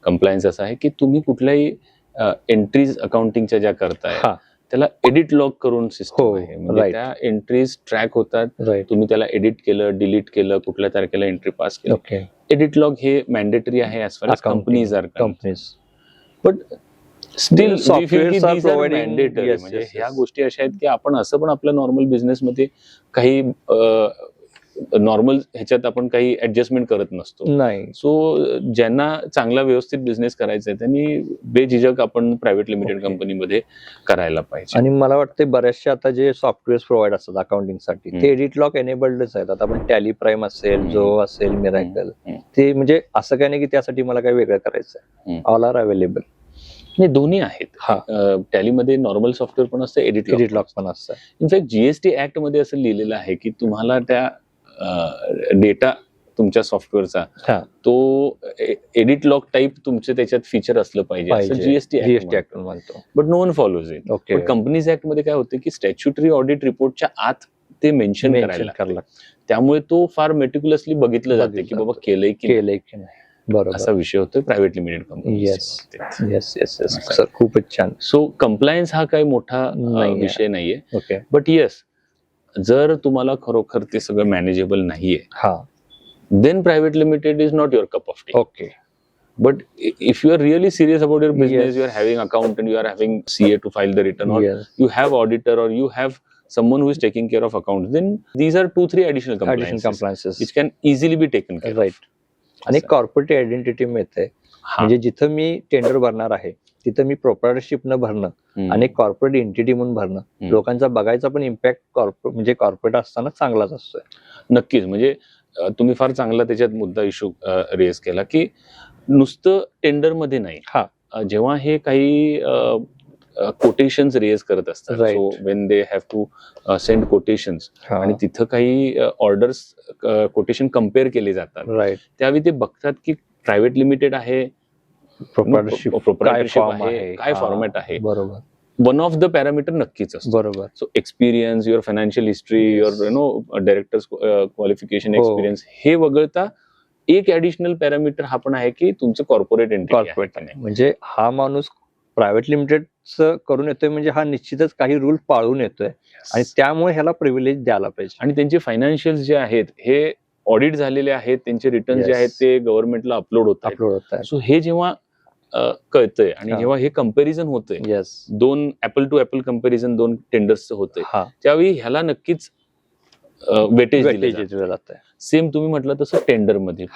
B: कंप्लायन्स असा आहे की तुम्ही कुठल्याही एंट्रीज अकाउंटिंगच्या ज्या करताय त्याला एडिट लॉग करून सिस्टम आहे. म्हणजे त्या एंट्रीज ट्रॅक होतात, तुम्ही त्याला एडिट केलं, डिलीट केलं, कुठल्या तारखेला एंट्री पास केली. एडिट लॉग हे मॅन्डेटरी आहे as far as companies are companies. But still
A: Softwares are providing- yes,
B: म्हणजे
A: yes,
B: ह्या
A: yes.
B: गोष्टी अशा आहेत की आपण असं पण आपल्या नॉर्मल बिझनेसमध्ये काही नॉर्मल ह्याच्यात आपण काही ऍडजस्टमेंट करत नसतो.
A: नाही.
B: सो ज्यांना चांगला व्यवस्थित बिझनेस करायचा आहे त्यांनी बेझिझक आपण प्रायव्हेट लिमिटेड
A: Okay.
B: कंपनीमध्ये करायला पाहिजे.
A: आणि मला वाटतं बऱ्याचशा आता जे सॉफ्टवेअर प्रोव्हाइड असतात अकाउंटिंगसाठी ते एडिट लॉक एनेबल्डच आहेत. आता आपण टॅली प्राईम असेल, जो असेल, मिराकल, ते म्हणजे असं काही नाही की त्यासाठी मला काही वेगळं करायचं आहे. All are available.
B: नाही, दोन्ही आहेत.
A: हा.
B: टॅलीमध्ये नॉर्मल सॉफ्टवेअर पण असतं,
A: एडिट लॉक पण असतं.
B: इनफॅक्ट जीएसटी ऍक्ट मध्ये असं लिहिलेलं आहे की तुम्हाला त्या डेटा तुमच्या सॉफ्टवेअरचा
A: हा.
B: तो एडिट लॉक टाईप तुमचे त्याच्यात फीचर असलं पाहिजे असं जीएसटी
A: ऍक्ट म्हणतो.
B: But no one follows it.
A: Okay.
B: पण कंपनीज ऍक्ट मध्ये काय होतं की स्टॅच्युटरी ऑडिट रिपोर्टच्या आत ते मेन्शन करायला लागतं. त्यामुळे तो फार मेटिक्युलसली बघितलं जाते की बाबा केलंय की
A: नाही. बरोबर.
B: असा विषय होतोय private limited company.
A: Yes yes yes sir, खूपच छान.
B: सो कंप्लायन्स हा काही मोठा विषय नाहीये.
A: ओके.
B: बट येस, जर तुम्हाला खरोखर ते सगळं मॅनेजेबल नाहीये,
A: हा,
B: then private limited is not your cup of tea.
A: Okay.
B: But if you are really serious about your business,
A: Yes.
B: you are having accountant, you are having CA to file the return, or
A: Yes.
B: you have auditor, or you have someone who is taking care of accounts, then these are 2-3 additional compliances which can easily be taken care
A: Right.
B: of.
A: आणि corporate identity मिळते. म्हणजे जिथं मी tender भरणार आहे तिथं मी प्रोप्रायटरशिप न भरणं आणि कॉर्पोरेट एंटिटी म्हणून भरणं, लोकांचा बघायचा पण इम्पॅक्ट म्हणजे कॉर्पोरेट असताना चांगलाच असतोय.
B: नक्कीच. म्हणजे तुम्ही फार चांगला त्याच्यात मुद्दा इश्यू रेज केला की नुसतं टेंडर मध्ये नाही, जेव्हा हे काही कोटेशन्स रेज करत असतात, so when they have to send quotations आणि तिथं काही ऑर्डर्स कोटेशन कम्पेअर केले जातात, त्यावेळी ते बघतात की प्रायव्हेट लिमिटेड आहे, प्रोप्रायटरशिप आहे, काय फॉर्मॅट आहे.
A: बरोबर.
B: वन ऑफ द पॅरामीटर नक्कीच असतं.
A: बरोबर.
B: So experience, your financial history, your directors qualification, experience हे वगळता एक ऍडिशनल पॅरामीटर हा पण आहे की तुमचं कॉर्पोरेट
A: एंटिटी. म्हणजे हा माणूस प्रायव्हेट लिमिटेडचं करून येतोय म्हणजे हा निश्चितच काही रूल पाळून येतोय आणि त्यामुळे ह्याला प्रिव्हिलेज द्यायला पाहिजे.
B: आणि त्यांचे फायनान्शियल जे आहेत हे ऑडिट झालेले आहेत, त्यांचे रिटर्न जे आहेत ते गव्हर्नमेंटला अपलोड होत आहेत. सो हे जेव्हा कळतंय आणि जेव्हा हे कम्पॅरिझन होतंय, दोन ऍपल टू ऍपल कम्पॅरिझन दोन टेंडर्सचं होतंय, त्यावेळी ह्याला नक्कीच वेटेज दिलं जातं. सेम तुम्ही म्हटलं तसं टेंडर मध्ये.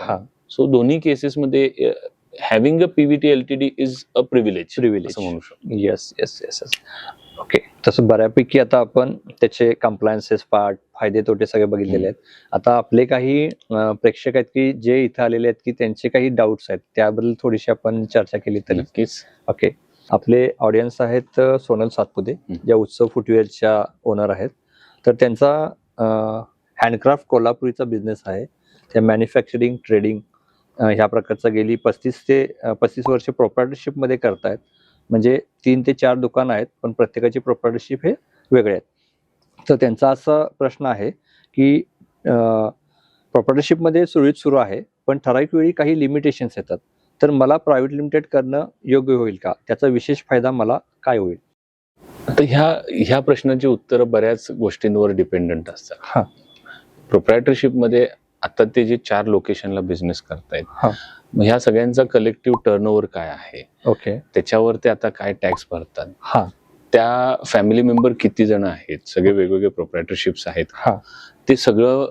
B: सो दोन्ही केसेसमध्ये having a PVT LTD is a privilege असं म्हणू शकतो.
A: Yes yes yes. ओके. तसं बऱ्यापैकी आता आपण त्याचे कंप्लायन्सेस पार्ट, फायदे तोटे सगळे बघितलेले आहेत. आता आपले काही प्रेक्षक आहेत की जे इथे आलेले आहेत की त्यांचे काही डाऊट्स आहेत, त्याबद्दल थोडीशी आपण चर्चा केली तर
B: नक्कीच.
A: ओके. आपले ऑडियन्स आहेत सोनल सातपुते, ज्या उत्सव फुटवेअरच्या ओनर आहेत. तर त्यांचा हँडक्राफ्ट कोल्हापुरीचा बिझनेस आहे. त्या मॅन्युफॅक्चरिंग, ट्रेडिंग ह्या प्रकारचा गेली 35 वर्ष प्रोप्रायटरशिप मध्ये करतायत. म्हणजे 3 ते 4 दुकान आहेत, पण प्रत्येकाची प्रोप्रायटरशिप हे वेगळे आहेत. तर त्यांचा असा प्रश्न आहे की प्रोप्रायटरशिप मध्ये सुरळीत सुरू आहे, पण ठराविक वेळी काही लिमिटेशन्स येतात. तर मला प्रायव्हेट लिमिटेड करणं योग्य होईल का? त्याचा विशेष फायदा मला काय होईल?
B: आता ह्या प्रश्नाची उत्तर बऱ्याच गोष्टींवर डिपेंडंट असतात. प्रोप्रायटरशिप मध्ये आता ते जे 4 लोकेशनला बिझनेस करतायत, मग ह्या सगळ्यांचा कलेक्टिव्ह टर्नओव्हर काय आहे,
A: ओके,
B: त्याच्यावर ते आता काय टॅक्स भरतात, त्या फॅमिली मेंबर किती जण आहेत, सगळे वेगवेगळे प्रोप्रायटरशिप्स आहेत, ते सगळं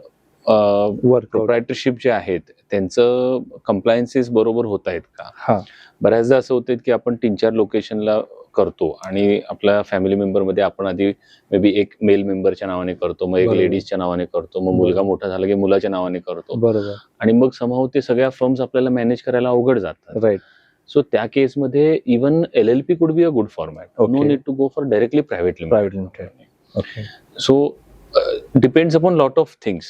B: प्रोप्रायटरशिप जे आहेत त्यांचं कंप्लायन्सेस बरोबर होत आहेत का. बऱ्याचदा असं होतं की आपण 3-4 लोकेशनला करतो आणि आपल्या फॅमिली मेंबर मध्ये आपण आधी मे बी एक मेल मेंबरच्या नावाने करतो, मग एक लेडीजच्या नावाने करतो, मग मुलगा मोठा झाला की मुलाच्या नावाने करतो, बरोबर, आणि मग समहाऊ ते सगळ्या फर्म्स आपल्याला मॅनेज करायला अवघड जातात. राईट. सो त्या केसमध्ये even LLP could be a good format. No need to go for directly private limited.
A: Okay.
B: So depends upon lot of things.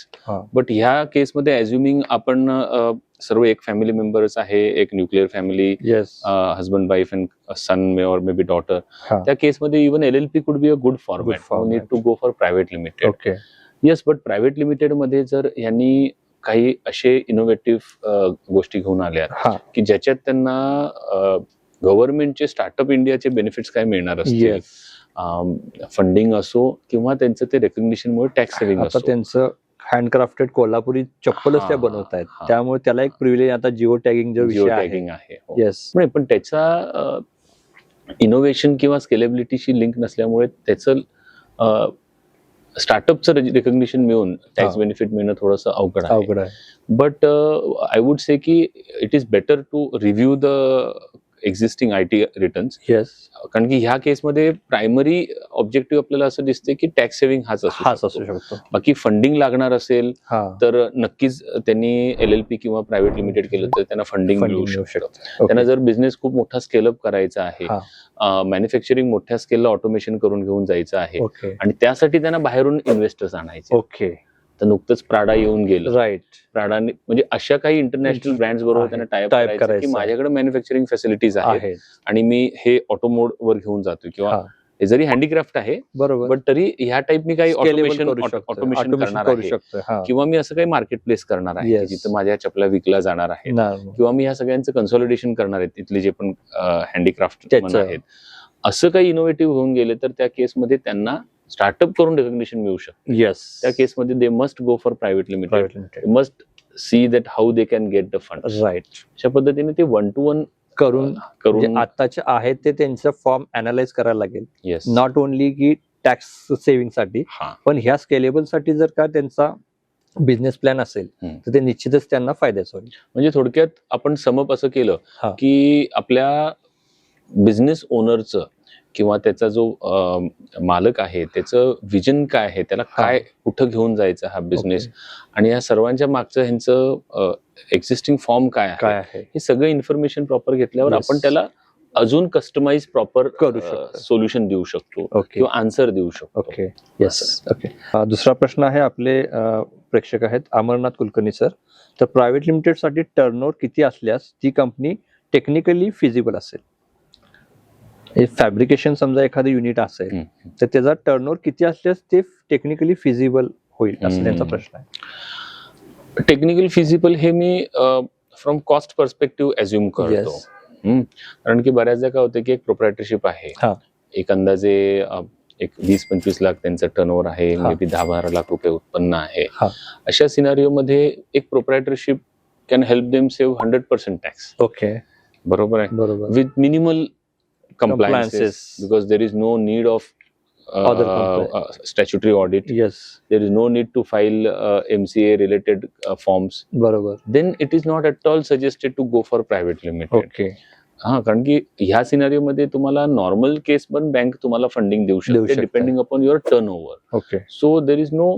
B: But ह्या केसमध्ये अज्युमिंग आपण सर्व एक फॅमिली मेंबर्स आहे, एक nuclear family, husband wife and son और may be daughter, त्या केसमध्ये even LLP could be a good format. No need to go for private limited.
A: Okay.
B: Yes, but private limited मध्ये जर यांनी काही असे इनोव्हेटिव्ह गोष्टी घेऊन आल्या की ज्याच्यात त्यांना गव्हर्नमेंटचे स्टार्टअप इंडियाचे बेनिफिट्स काय मिळणार असतील, फंडिंग असो किंवा त्यांचं ते रेकग्निशनमुळे टॅक्स सेव्हिंग असो.
A: त्यांचं हँडक्राफ्टेड कोल्हापुरी चप्पलच त्या बनवत आहेत, त्यामुळे त्याला एक प्रिव्हिलेज. आता जिओ टॅगिंग जो विषय आहे,
B: येस, पण त्याचा इनोव्हेशन किंवा स्केलेबिलिटीशी लिंक नसल्यामुळे त्याचं स्टार्टअपचं रिकग्निशन मिळून टॅक्स बेनिफिट मिळणं थोडंसं अवघड आहे. बट आय वुड से की it is better to review the existing IT returns.
A: Yes,
B: कारण की ह्या केसमध्ये प्रायमरी ऑब्जेक्टिव्ह आपल्याला असं दिसते की टॅक्स सेव्हिंग हाच
A: असू
B: असू शकतो.
A: शकतो.
B: बाकी फंडिंग लागणार असेल
A: हा,
B: तर नक्कीच त्यांनी LLP किंवा प्रायव्हेट लिमिटेड केलं तर त्यांना फंडिंग मिळू शकतं. त्यांना जर बिझनेस खूप मोठा स्केलअप करायचा आहे, मॅन्युफॅक्चरिंग मोठ्या स्केलला ऑटोमेशन करून घेऊन जायचं आहे
A: ओके
B: आणि त्यासाठी त्यांना बाहेरून इन्व्हेस्टर्स आणायचे.
A: ओके,
B: तर नुकतंच प्राडा येऊन गेलं.
A: राईट.
B: प्राडाने म्हणजे अशा काही इंटरनॅशनल ब्रँड्स बरोबर
A: आहे.
B: त्यांना टायअप
A: Tie-up
B: करायचं की
A: करायचं.
B: माझ्याकडे मॅन्युफॅक्चरिंग फॅसिलिटीज आहेत
A: आहे.
B: आणि मी हे ऑटोमोड वर घेऊन जातो किंवा
A: हा,
B: हे जरी हँडीक्राफ्ट आहे
A: बरोबर.
B: बट तरी ह्या टाईप मी काही
A: Scalable करू शकतो.
B: ऑटोमेशन
A: Automation
B: करणार
A: करू
B: आहे
A: शकतो. हा.
B: किंवा मी असं काही मार्केट प्लेस करणार आहे
A: Yes.
B: जिथं माझ्या चपला विकल्या जाणार आहेत किंवा मी ह्या सगळ्यांचं कन्सॉलिडेशन करणार आहे तिथले जे पण हँडीक्राफ्ट
A: त्याचं.
B: आहेत. असं काही इनोव्हेटिव्ह होऊन गेले तर त्या केसमध्ये त्यांना स्टार्टअप करून रिकग्निशन मिळू शकतं.
A: येस,
B: त्या केसमध्ये they must go for private limited, must see that how they can get the fund.
A: Right.
B: अशा पद्धतीने ते 1-to-1
A: करून
B: करून
A: आताचे आहेत ते त्यांचं फॉर्म अनालाइज करायला लागेल.
B: येस
A: नॉट ओनली की टॅक्स सेव्हिंग साठी,
B: हा
A: पण ह्या स्केलेबल साठी जर का त्यांचा बिझनेस प्लॅन असेल तर ते निश्चितच त्यांना फायद्याचं होईल.
B: म्हणजे थोडक्यात आपण समप असं केलं
A: हा.
B: की आपल्या बिझनेस ओनरचं किंवा त्याचा जो मालक आहे त्याचं विजन काय आहे, त्याला काय कुठं घेऊन जायचं हा बिझनेस आणि या सर्वांच्या मागचं ह्यांचं एक्झिस्टिंग फॉर्म काय आहे हे सगळं इन्फॉर्मेशन प्रॉपर घेतल्यावर आपण त्याला अजून कस्टमाइज प्रॉपर
A: करू शकतो,
B: सोल्युशन देऊ शकतो किंवा आन्सर देऊ शकतो.
A: Okay, yes, okay. दुसरा प्रश्न आहे, आपले प्रेक्षक आहेत अमरनाथ कुलकर्णी सर. तर प्रायव्हेट लिमिटेड साठी टर्नओव्हर किती असल्यास ती कंपनी टेक्निकली फिजिबल असेल? फॅब्रिकेशन समजा एखादं युनिट असेल तर त्याचा टर्नओव्हर किती असल्यास ते टेक्निकली फिजिबल होईल, असं त्यांचा प्रश्न आहे.
B: टेक्निकल फिजिबल हे me from cost perspective assume करतो. कारण की बऱ्याचदा काय होतं की एक प्रोप्रायटरशिप आहे, एक अंदाजे एक 20-25 लाख त्यांचं टर्नओव्हर आहे, मे बी 10-12 लाख रुपये उत्पन्न आहे. अशा सिनारिओ मध्ये एक proprietorship can help them save 100% tax.
A: Okay,
B: बरोबर आहे,
A: बरोबर.
B: With minimal compliances because there is no need of statutory audit.
A: Yes,
B: there is no need to file MCA related forms.
A: बरोबर.
B: Then it is not at all suggested to go for private limited.
A: Okay.
B: हा, कारण की ह्या scenario मध्ये तुम्हाला normal केस पण bank तुम्हाला funding देऊ शकते depending upon your turnover.
A: Okay,
B: so there is no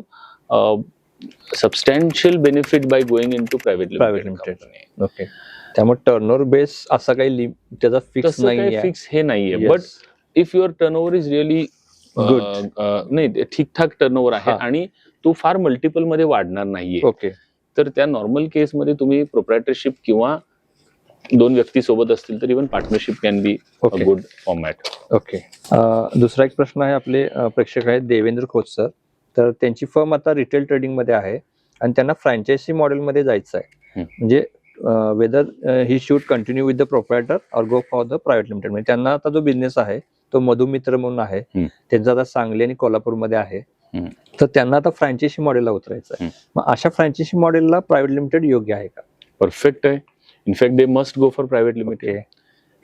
B: substantial benefit by going into private limited.
A: Okay, त्यामुळे टर्नओव्हर बेस असा काही त्याचा फिक्स नाहीये,
B: फिक्स हे नाहीये. But if your turnover is really good, नाही ठीकठाक टर्नओव्हर आहे आणि तो फार मल्टिपल मध्ये वाढणार नाहीये, ओके, तर त्या नॉर्मल केसमध्ये तुम्ही प्रोप्रायटरशिप किंवा 2 व्यक्ती सोबत असतील तर even partnership can be a good format.
A: Okay. दुसरा एक प्रश्न आहे, आपले प्रेक्षक आहेत देवेंद्र खोत सर. तर त्यांची फर्म आता रिटेल ट्रेडिंग मध्ये आहे आणि त्यांना फ्रँचायझी मॉडेल मध्ये जायचं आहे. म्हणजे weather he should continue with the proprietor or go for the private limited. म्हणजे त्यांना आता जो बिझनेस आहे तो मधुमित्र म्हणून आहे, त्यांचा आता सांगली आणि कोल्हापूरमध्ये आहे, तर त्यांना आता फ्रँचायझी मॉडेलला उतरायचं आहे. मग अशा फ्रँचायझी मॉडेलला प्रायव्हेट लिमिटेड योग्य आहे का?
B: परफेक्ट आहे. In fact they must go for private limited.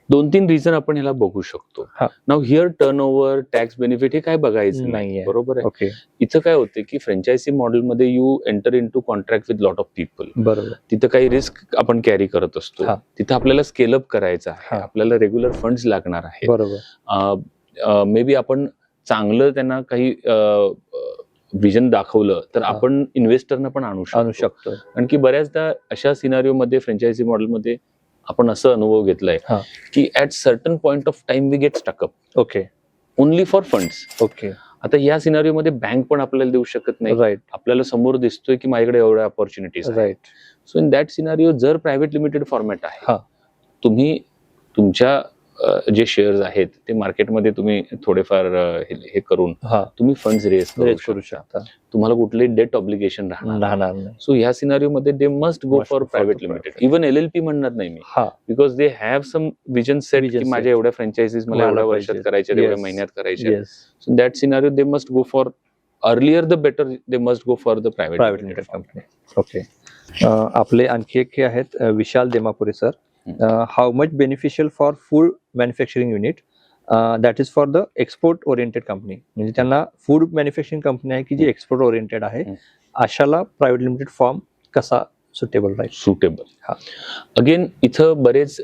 B: 2-3 reason आपण ह्याला बघू शकतो. Now here turnover, tax benefit हे काय बघायचं नाही, बरोबर आहे.
A: ओके,
B: इथं काय होते की फ्रँचायझी मॉडेलमध्ये you enter into contract with lot of people.
A: बरोबर.
B: तिथं काही रिस्क आपण कॅरी करत असतो, तिथं आपल्याला स्केलअप करायचं आहे, आपल्याला रेग्युलर फंड्स लागणार आहे.
A: बरोबर.
B: मे बी आपण चांगलं त्यांना काही विजन दाखवलं तर आपण इन्व्हेस्टरना पण आणू शकतो. कारण की बऱ्याचदा अशा सिनारिओ मध्ये फ्रँचायझी मॉडेलमध्ये आपण असं अनुभव घेतलाय की at certain point of time we get stuck up.
A: Okay,
B: only for funds.
A: Okay,
B: आता या सिनारिओ मध्ये बँक पण आपल्याला देऊ शकत नाही.
A: राईट.
B: आपल्याला समोर दिसतोय की माझ्याकडे एवढ्या ऑपॉर्च्युनिटीज आहेत. Right. So in that scenario जर प्रायव्हेट लिमिटेड फॉर्मॅट आहे, तुम्ही तुमच्या जे शेअर्स आहेत ते मार्केटमध्ये तुम्ही थोडेफार हे करून तुम्ही फंड्स रेज करू शकता. तुम्हाला कुठले डेट ऑब्लिगेशन राहणार नाही. सो ह्या सिनारिओ मध्ये they must go for private limited. Even LLP म्हणणार नाही मी, because they have some vision set की माझ्या एवढ्या फ्रँचायझीज मला एवढ्या वर्षात करायच्या, एवढ्या महिन्यात करायच्या. So that scenario they must go for earlier the better, they must go for the private limited company.
A: Okay. आपले आणखी एक हे आहेत Vishal Demapure sir. How much beneficial for food manufacturing unit that is for the export oriented company, म्हणजे त्यांना food manufacturing company आहे की जी export oriented आहे. अशाला प्रायव्हेट लिमिटेड फॉर्म कसा सुटेबल राहील?
B: सुटेबल.
A: हा.
B: अगेन इथं बरेच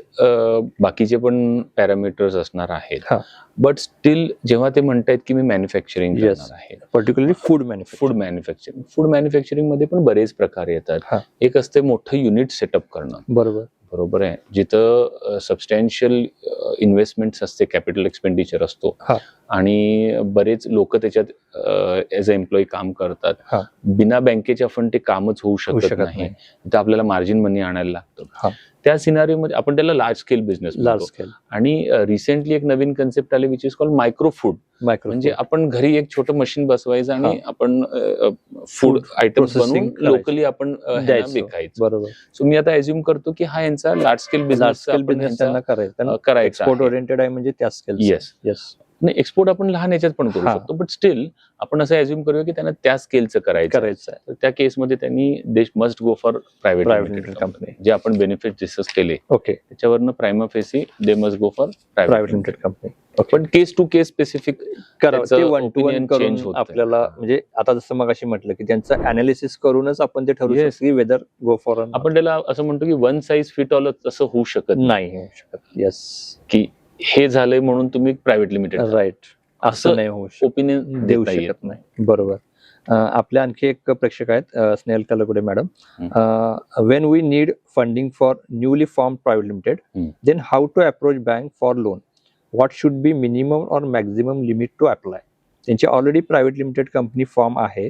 B: बाकीचे पण पॅरामीटर्स असणार आहेत,
A: हा.
B: बट स्टील जेव्हा ते म्हणतायत की मी मॅन्युफॅक्चरिंग
A: Yes.
B: करणार आहे,
A: पर्टिक्युलरली फूड
B: फूड मॅन्युफॅक्चरिंग मध्ये पण बरेच प्रकार येतात.
A: हा.
B: एक असते मोठं युनिट सेटअप करणं, बरोबर आहे, जिथं सबस्टॅन्शियल इन्व्हेस्टमेंट्स असते, कॅपिटल एक्सपेंडिचर असतो,
A: हा.
B: आणि बरेच लोक त्याच्यात एज अ एम्प्लॉई काम करतात.
A: हा.
B: बिना बँकेच्या फंड ते कामच होऊ शकत नाही. तर आपल्याला मार्जिन मनी आणायला लागतं.
A: हा.
B: त्या सिनारिओमध्ये आपण त्याला large scale business
A: large scale.
B: आणि रिसेंटली एक नवीन कन्सेप्ट आले which is called micro food. म्हणजे आपण घरी एक छोटं मशीन बसवायचं आणि आपण फूड आयटम्स बनवून लोकली आपण विकायचं.
A: बरोबर.
B: सो मी आता एज्युम करतो की हा यांचा लार्ज स्केल बिझनेस
A: करायचा. एक्सपोर्ट ओरिएंटेड आहे म्हणजे त्या स्केल.
B: येस. नाही, एक्सपोर्ट आपण लहान याच्यात पण करू शकतो, बट स्टील आपण असं एज्युम करूया की त्यांना त्या स्केलचं करायचं आहे. तर त्या केसमध्ये त्यांनी they must go for private limited company. जे आपण बेनिफिट डिस्कस केले,
A: ओके,
B: त्याच्यावरनं prima facie they must go for private
A: limited company.
B: पण case to case specific
A: one to one करून आपल्याला, म्हणजे आता जसं मगाशी म्हटलं की त्यांचं अनालिसिस करूनच आपण ते ठरवू शकतो की वेदर गो फॉर.
B: आपण त्याला असं म्हणतो की वन साईज फिट ऑल असं होऊ शकत
A: नाही. येस,
B: की हे झालंय म्हणून तुम्ही प्रायव्हेट लिमिटेड,
A: राईट, असं नाही होऊ शकत,
B: ओपिनियन
A: देऊ शकत नाही. बरोबर. आपल्या आणखी एक प्रेक्षक आहेत, Snehal Kalgude madam. When we need funding for newly form private limited, then how to approach bank for loan? What should be minimum और मॅक्झिमम लिमिट टू अप्लाय? त्यांची already private limited company form आहे,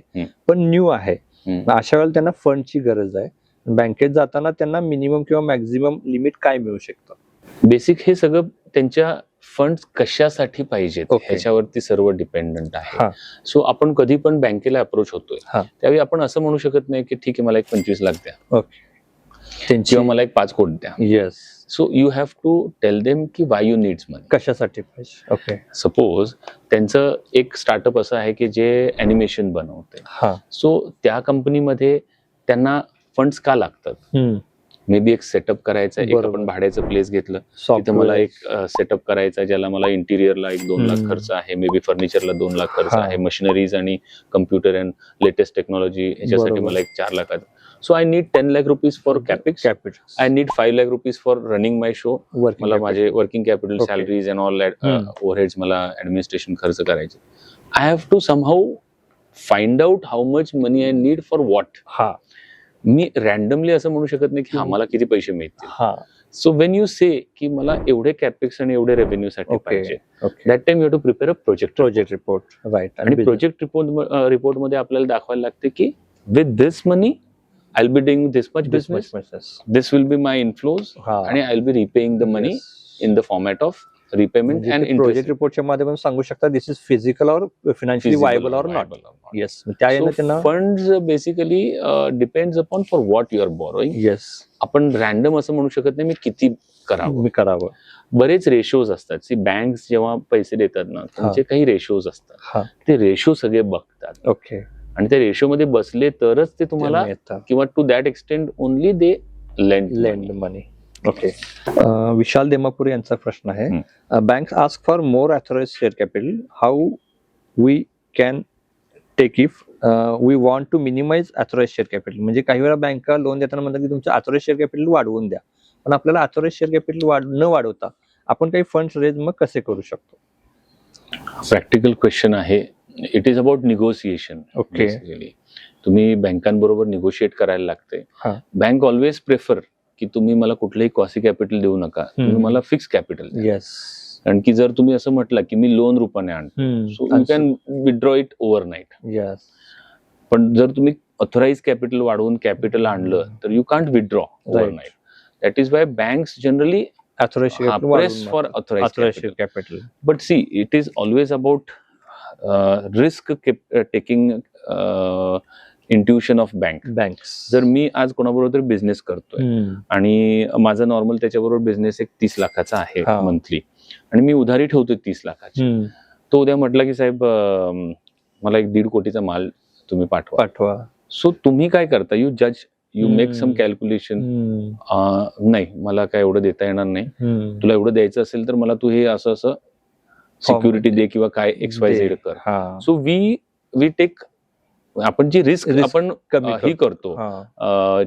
A: पण न्यू आहे. अशा वेळेला त्यांना फंडची गरज आहे. बँकेत जाताना त्यांना मिनिमम किंवा मॅक्झिमम लिमिट काय मिळू शकतं?
B: बेसिक हे सगळं त्यांच्या फंड्स कशासाठी पाहिजेत ह्याच्यावरती सर्व डिपेंडंट आहे. सो आपण कधी पण बँकेला अप्रोच होतोय त्यावेळी आपण असं म्हणू शकत नाही की ठीक आहे मला एक 25 लाख द्या, किंवा मला एक 5 कोटी द्या.
A: Yes.
B: So you have to tell them की वाय यू नीड्स मनी,
A: कशासाठी पाहिजे. ओके.
B: सपोज त्यांचं एक स्टार्टअप असं आहे की जे ॲनिमेशन बनवते, सो त्या कंपनीमध्ये त्यांना फंड्स का लागतात? मे बी एक सेटअप करायचा, एक आपण भाड्याचं प्लेस घेतलं, तिथं मला एक सेटअप करायचा ज्याला मला इंटिरियरला 1-2 लाख खर्च आहे, मे बी फर्निचरला 2 लाख खर्च आहे, मशिनरीज आणि कम्प्युटर अँड लेटेस्ट टेक्नॉलॉजी ह्याच्यासाठी मला एक 4 लाखाचं. So I need 10 lakh rupees for capex, I need 5 lakh rupees for running my show. मला माझे working capital, salaries and all overheads, मला ऍडमिनिस्ट्रेशन खर्च करायचे. I have to somehow find out how much money I need for what. मी randomly असं म्हणू शकत नाही की आम्हाला किती पैसे मिळतील. सो वेन यू से की मला एवढे कॅपेक्स आणि एवढे रेव्हेन्यू साठी पाहिजे, that time you have to prepare a project report. Right. आणि प्रोजेक्ट रिपोर्ट मध्ये आपल्याला दाखवायला लागते की with this money I will be doing this much business, this will be my inflows, आणि I will be repaying the money in the format of repayment and
A: project रिपोर्टच्या माध्यमातून सांगू शकता दिस इज फिजिकल और financially viable और not. Yes.
B: Funds basically depends upon for what you are borrowing.
A: Yes.
B: आपण random असं म्हणू शकत नाही मी किती करावं. बरेच रेशोज असतात. सी बँक्स जेव्हा पैसे देतात ना, त्यांचे काही रेशोज असतात, ते रेशो सगळे बघतात.
A: ओके.
B: आणि त्या रेशो मध्ये बसले तरच ते तुम्हाला, किंवा to that extend only they lend money.
A: Okay. Vishal Demapur यांचा प्रश्न आहे, banks ask for more authorised share capital, how we can take if we want to minimise authorised share capital? म्हणजे काही वेळा बँका लोन देताना म्हणतात की तुमचं ऑथराइज्ड शेअर कॅपिटल वाढवून द्या, पण आपल्याला ऑथराइज्ड शेअर कॅपिटल न वाढवता आपण काही फंड्स रेज मग कसे करू शकतो?
B: प्रॅक्टिकल क्वेश्चन आहे. It is about negotiation.
A: Okay.
B: तुम्ही बँकांबरोबर निगोशिएट करायला लागते. बँक ऑलवेज प्रेफर की तुम्ही मला कुठलंही कॉसी कॅपिटल देऊ नका, तुम्ही मला फिक्स कॅपिटल द्या.
A: येस.
B: कारण की जर तुम्ही असं म्हटलं की मी लोन रूपाने आणतो, so you can withdraw it overnight.
A: Yes.
B: पण जर तुम्ही ऑथराइज कॅपिटल वाढवून कॅपिटल आणलं तर you can't withdraw overnight. That is why banks generally press for authorized capital. But see, it is always about risk taking intuition of banks. जर मी आज कोणाबरोबर business करतोय आणि माझा नॉर्मल त्याच्याबरोबर बिझनेस एक 30 लाखाचा आहे मंथली, आणि मी उधारी ठेवतोय 30 लाखाची, तो उद्या म्हटलं की साहेब मला एक 1.5 कोटीचा माल तुम्ही पाठवा. सो तुम्ही काय करता? You make some calculation. नाही, मला काय एवढं देता येणार नाही, तुला एवढं द्यायचं असेल तर मला तू हे असं सिक्युरिटी दे किंवा काय XYZ कर.
A: हा
B: सो वी टेक, आपण जी रिस्क
A: Risk
B: आपण
A: कमी
B: ही करतो,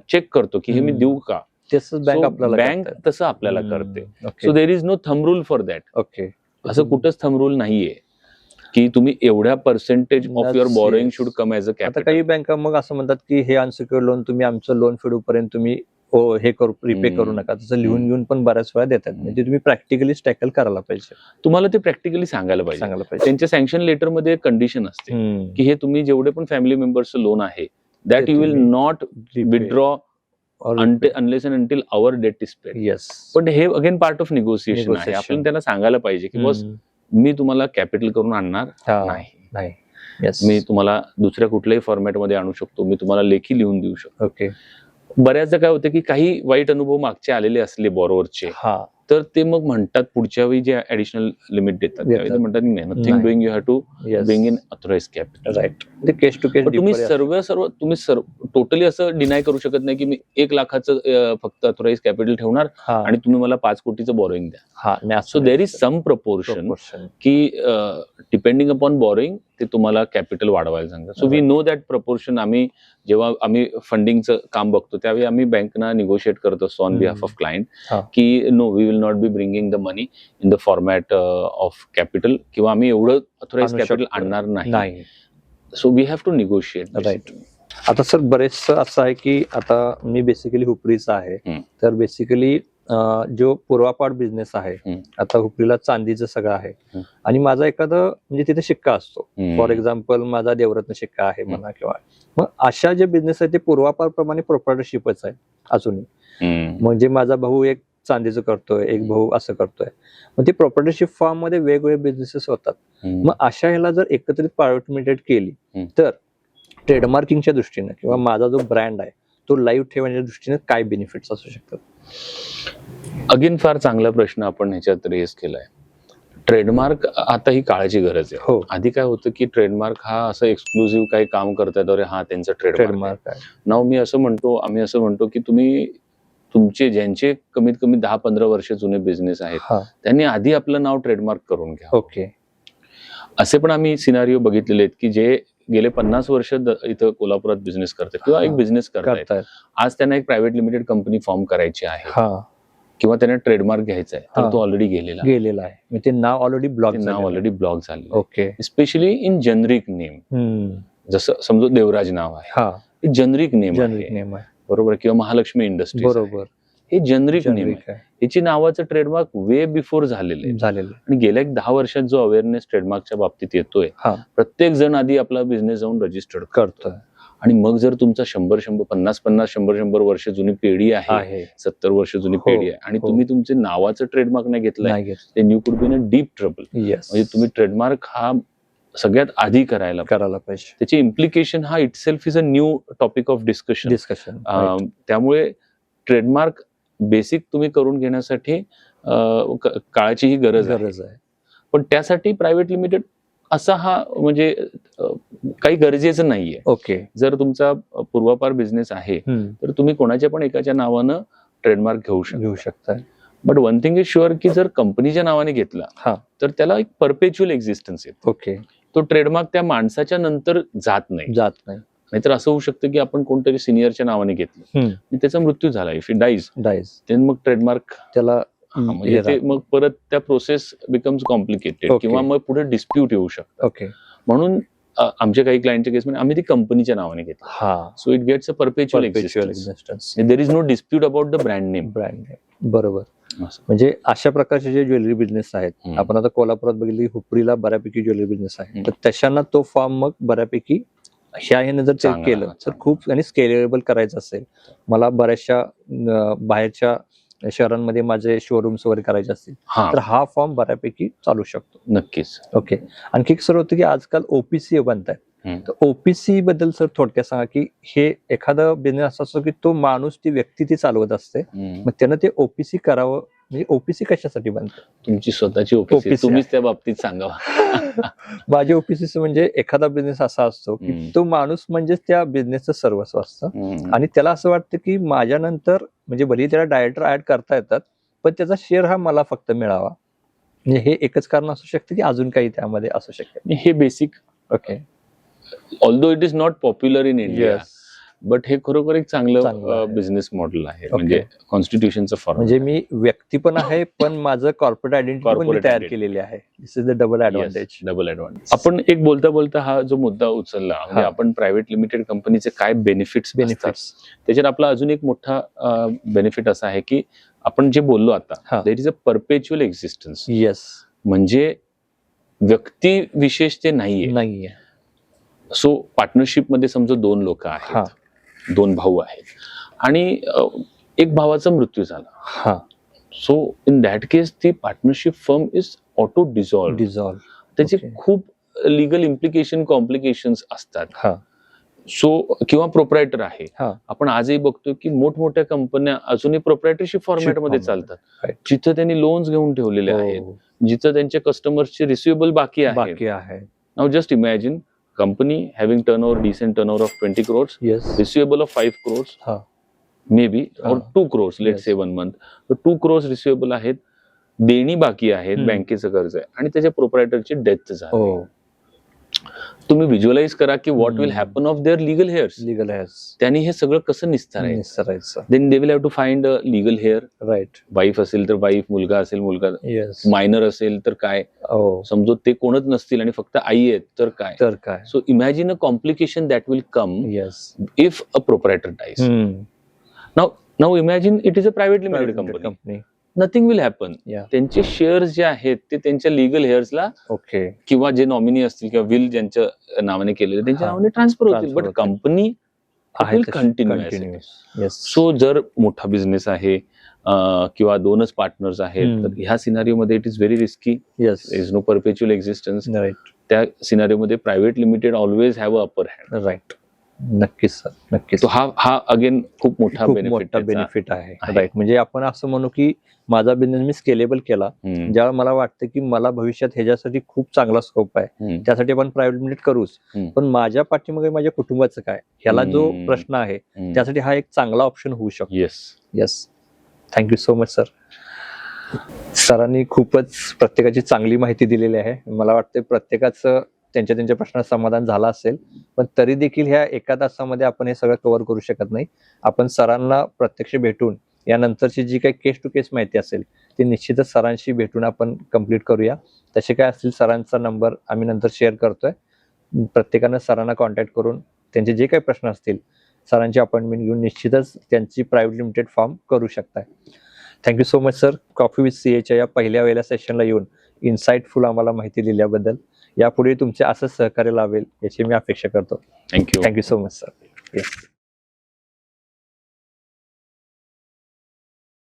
B: चेक करतो की हे मी देऊ का.
A: तसंच बँक आपल्याला
B: बँक तसं आपल्याला करते. So there is no thumb rule for that.
A: Okay,
B: असं कुठंच थंब रूल नाहीये की तुम्ही एवढ्या percentage of your borrowing should come as a
A: आता
B: कॅपिटल.
A: काही बँका मग असं म्हणतात की हे अनसिक्युअर्ड लोन तुम्ही आमचं लोन फेडूपर्यंत तुम्ही हे करू रिपे करू नका, तसं लिहून घेऊन पण बऱ्याच वेळा देतात. म्हणजे तुम्ही प्रॅक्टिकली टॅकल करायला पाहिजे,
B: तुम्हाला ते प्रॅक्टिकली सांगायला पाहिजे. त्यांच्या सँक्शन लेटर मध्ये कंडिशन असते की हे तुम्ही जेवढे पण फॅमिली मेंबर्सचं लोन आहे that you will not withdraw unless and until our debt is paid.
A: Yes,
B: पण हे अगेन पार्ट ऑफ निगोसिएशन आहे. आपण त्यांना सांगायला पाहिजे की बस मी तुम्हाला कॅपिटल करून आणणार नाही, मी तुम्हाला दुसऱ्या कुठल्याही फॉर्मॅटमध्ये आणू शकतो, मी तुम्हाला लेखी लिहून देऊ शकतो.
A: ओके.
B: बऱ्याचदा काय होतं की काही वाईट अनुभव मागचे आलेले असले बॉरोवरचे, तर ते मग म्हणतात पुढच्या वेळी जे ऍडिशनल लिमिट देतात त्यावेळी ते म्हणतात nothing doing, you have to bring in authorise capital.
A: Right, ते केस टू केस.
B: तुम्ही सर्व टोटली असं डिनाय करू शकत नाही की मी 1 लाखाचं फक्त ऑथराइज कॅपिटल ठेवणार आणि तुम्ही मला 5 कोटीचं बॉरोइंग द्या. So there is some proportion की डिपेंडिंग अपॉन बॉरोइंग ते तुम्हाला कॅपिटल वाढवायला सांगतात. So we know that proportion. जेव्हा आम्ही फंडिंगचं काम बघतो त्यावेळी आम्ही बँकना निगोशिएट करत असतो ऑन बिहाफ ऑफ क्लायंट की no, we will not be bringing the money in the format of capital, किंवा आम्ही एवढं ऑथराइज कॅपिटल आणणार नाही. So we have to negotiate.
A: Right. आता सर बरेच असं आहे की आता मी बेसिकली हुपरीचा आहे, तर बेसिकली जो पूर्वापार बिझनेस आहे, आता हुपरीला चांदीचं सगळं आहे आणि माझा एखादं म्हणजे तिथे शिक्का असतो. फॉर एक्झाम्पल माझा देवरत्न शिक्का आहे म्हणा, किंवा मग अशा जे बिझनेस आहे ते पूर्वापार प्रमाणे प्रोप्रायटरशिपच आहे अजूनही. म्हणजे माझा भाऊ एक चांदीचं करतोय, एक भाऊ असं करतोय, मग ते प्रॉपर्टीशिप फॉर्म मध्ये वेगवेगळे बिझनेसेस होतात. मग अशा ह्याला जर एकत्रित प्रायव्हेट लिमिटेड केली तर ट्रेडमार्किंगच्या दृष्टीने किंवा माझा जो ब्रँड आहे तो लाईव्ह ठेवण्याच्या दृष्टीने काय बेनिफिट्स असू शकतात?
B: अगेन फार चांगला प्रश्न आपण ह्याच्यात रेस केलाय. ट्रेडमार्क आता ही काळाची गरज आहे. आधी काय होतं की ट्रेडमार्क हा असं एक्सक्लुझिव्ह काही काम करतात, अरे हा त्यांचं ट्रेडमार्क आहे. नाव आम्ही असं म्हणतो की तुम्ही तुमचे ज्यांचे कमीत कमी 10-15 वर्ष जुने बिझनेस आहेत त्यांनी आधी आपलं नाव ट्रेडमार्क करून घ्या.
A: ओके.
B: असे पण आम्ही सिनारिओ बघितलेले आहेत की जे गेले 50 वर्ष इथं कोल्हापुरात बिझनेस करतात किंवा एक बिझनेस करतात, आज त्यांना एक प्रायव्हेट लिमिटेड कंपनी फॉर्म करायची आहे किंवा त्यांना ट्रेडमार्क घ्यायचा आहे, तर तो ऑलरेडी गेलेला आहे. ते नाव ऑलरेडी ब्लॉक झाले. Okay. Specially in generic name, जसं समजा देवराज नाव आहे, जेनरिक नेम आहे, बरोबर, किंवा महालक्ष्मी इंडस्ट्री, बरोबर, हे जेनरिक नेम आहे. याची नावाचं ट्रेडमार्क वे बिफोर झालेलं आहे. आणि गेल्या 10 वर्षात जो अवेअरनेस ट्रेडमार्कच्या बाबतीत येतोय, प्रत्येक जण आधी आपला बिझनेस जाऊन रजिस्टर्ड करतोय. आणि मग जर तुमचा 100 वर्ष जुनी पेढी आहे, 70 वर्ष जुनी पेढी आहे आणि तुम्ही तुमचे नावाचं ट्रेडमार्क नाही घेतलंय, then you could be in a deep trouble. म्हणजे तुम्ही ट्रेडमार्क हा सगळ्यात आधी करायला पाहिजे. त्याची इम्प्लिकेशन हा itself is a new topic of discussion. त्यामुळे ट्रेडमार्क बेसिक तुम्ही करून घेण्यासाठी काळाची ही गरज आहे. पण त्यासाठी प्रायव्हेट लिमिटेड असा हा म्हणजे काही गरजेचं नाहीये. ओके. जर तुमचा पूर्वापार बिझनेस आहे तर तुम्ही कोणाच्या पण एकाच्या नावानं ट्रेडमार्क घेऊ शकता. But one thing is sure की जर कंपनीच्या नावाने घेतला तर त्याला एक परपेच्युअल एक्झिस्टन्स येतो. ओके. तो ट्रेडमार्क त्या माणसाच्या नंतर जात नाही. नाहीतर असं होऊ शकतं की आपण कोणतरी सिनियरच्या नावाने घेतलं आणि त्याचा मृत्यू झाला, इफ इट डाईज देन मग ट्रेडमार्क त्याला म्हणजे ते मग परत त्या प्रोसेस बिकम्स कॉम्प्लिकेटेड किंवा मग पुढे डिस्प्यूट येऊ शकतं. ओके. म्हणून आमच्या काही क्लायंटच्या केसमध्ये आम्ही ती कंपनीच्या नावाने घेतलं. So it gets a perpetual existence. There is no dispute about the brand name. बरोबर. म्हणजे अशा प्रकारचे जे ज्वेलरी बिझनेस आहेत, आपण आता कोल्हापुरात बघितली, हुपरीला बऱ्यापैकी ज्वेलरी बिझनेस आहे, तर त्याच्यानं तो फॉर्म मग बऱ्यापैकी ह्याने जर चेक केलं तर खूप आणि स्केलेबल करायचं असेल, मला बऱ्याचशा बाहेरच्या शहरांमध्ये माझे शोरूम्स वगैरे करायचे असतील तर हा फॉर्म बऱ्यापैकी चालू शकतो. नक्कीच. ओके. आणखी एक सर होतं की आजकाल OPC बनतायत, तर OPC बद्दल सर थोडक्यात सांगा की हे एखादा बिझनेस असा असतो की तो माणूस, ती व्यक्ती ती चालवत असते, मग त्यानं ते OPC करावं. म्हणजे OPC कशासाठी बनतं? तुमची स्वतःची OPC तुम्हीच त्या बाबतीत सांगावा. माझे OPC म्हणजे एखादा बिझनेस असा असतो की तो माणूस म्हणजे त्या बिझनेसचं सर्वस्व असतं आणि त्याला असं वाटतं की माझ्यानंतर म्हणजे भले त्याला डायरेक्टर ऍड करता येतात पण त्याचा शेअर हा मला फक्त मिळावा.
A: म्हणजे हे एकच कारण असू शकते की अजून काही त्यामध्ये असू शकते?
B: हे basic,
A: okay.
B: Although it is not popular in India,
A: Yes.
B: But हे खरोखर एक
A: चांगलं
B: चांगलं
A: आहे.
B: बिझनेस मॉडेल आहे. म्हणजे कॉन्स्टिट्यूशनचं
A: म्हणजे
B: फॉर्म
A: मी व्यक्ती पण आहे पण माझं कॉर्पोरेट आयडेंटिटी पण मी
B: Corporate
A: तयार
B: identity.
A: केलेली आहे. This is the double advantage.
B: Double advantage. आपण एक बोलता बोलता हा जो मुद्दा उचलला, म्हणजे
A: हा.
B: आपण प्रायव्हेट लिमिटेड कंपनीचे काय बेनिफिट्स त्याच्यात आपला अजून एक मोठा बेनिफिट असा आहे की आपण जे बोललो आता,
A: हा.
B: There is a perpetual existence.
A: Yes.
B: म्हणजे व्यक्ती विशेष ते
A: नाहीये.
B: सो पार्टनरशिप मध्ये समजा 2 लोक आहेत, 2 भाऊ आहेत आणि एक भावाचा मृत्यू झाला. सो इन दॅट केस ती partnership firm is auto dissolve. त्याची खूप लिगल इम्प्लिकेशन, कॉम्प्लिकेशन्स असतात. सो किंवा प्रोप्रायटर आहे, आपण आजही बघतो की मोठमोठ्या कंपन्या अजूनही प्रोप्रायटरशिप फॉर्मॅट मध्ये चालतात, जिथं त्यांनी लोन्स घेऊन ठेवलेले आहेत, जिथं त्यांच्या कस्टमर्सचे रिसिवेबल बाकी आहे. Now just imagine company having decent turnover of 20 crores, receivable of 5 crores, maybe, or 2 crores, let's say 1 month. So 2 crores receivable आहेत, देणी बाकी आहेत, बँकेचं कर्ज आहे आणि त्याच्या प्रोप्रायटरची डेथ झाली. तुम्ही व्हिज्युअलाइज करा की what will happen of their legal heirs. त्यांनी हे सगळं कसं निस्तारायचं? Then they will have to find a legal heir. Right. Wife असेल तर वाईफ, मुलगा असेल मुलगा, मायनर असेल तर काय, समजो ते कोणच नसतील आणि फक्त आई आहेत तर काय. So imagine a complication that will come if a proprietor dies. Now imagine it is a private limited company. Nothing will happen. त्यांचे शेअर्स जे आहेत ते त्यांच्या लिगल हेअर्सला किंवा जे नॉमिनी असतील किंवा विल ज्यांच्या नावाने केलेले त्यांच्या नावाने ट्रान्सफर होतील, but company will continue. So जर मोठा बिझनेस आहे किंवा 2च पार्टनर्स आहेत तर ह्या सिनारिओ मध्ये it is very risky. Is no perpetual existence. त्या सिनारिओ मध्ये private limited always have a upper hand. Right. नक्कीच सर, नक्कीच. हा अगेन खूप मोठा बेनिफिट आहे. राईट. म्हणजे आपण असं म्हणू की माझा बिझनेस मी स्केलेबल केला, ज्यावेळेला मला वाटतं की मला भविष्यात ह्याच्यासाठी खूप चांगला स्कोप आहे, त्यासाठी आपण प्रायव्हेट लिमिटेड करूच, पण माझ्या पाठीमागे माझ्या कुटुंबाचं काय, ह्याला जो प्रश्न आहे त्यासाठी हा एक चांगला ऑप्शन होऊ शकतो. Yes. Thank you so much sir. सरांनी खूपच प्रत्येकाची चांगली माहिती दिलेली आहे. मला वाटतं प्रत्येकाचं त्यांच्या प्रश्नाचं समाधान झालं असेल, पण तरी देखील ह्या 1 तासामध्ये आपण हे सगळं कव्हर करू शकत नाही. आपण सरांना प्रत्यक्ष भेटून यानंतरची जी काही केस टू केस माहिती असेल ती निश्चितच सरांशी भेटून आपण कंप्लीट करूया. तसे काय असतील सरांचा नंबर आम्ही नंतर शेअर करतोय. प्रत्येकानं सरांना कॉन्टॅक्ट करून त्यांचे जे काही प्रश्न असतील सरांची अपॉइंटमेंट घेऊन निश्चितच त्यांची प्रायव्हेट लिमिटेड फॉर्म करू शकताय. Thank you so much sir. Coffee with सीएच्या या पहिल्या वेळेला सेशनला येऊन इन्साइटफुल आम्हाला माहिती दिल्याबद्दल. यापुढे तुमचे असंच सहकार्य लाभेल याची मी अपेक्षा करतो. Thank you so much sir. Yes.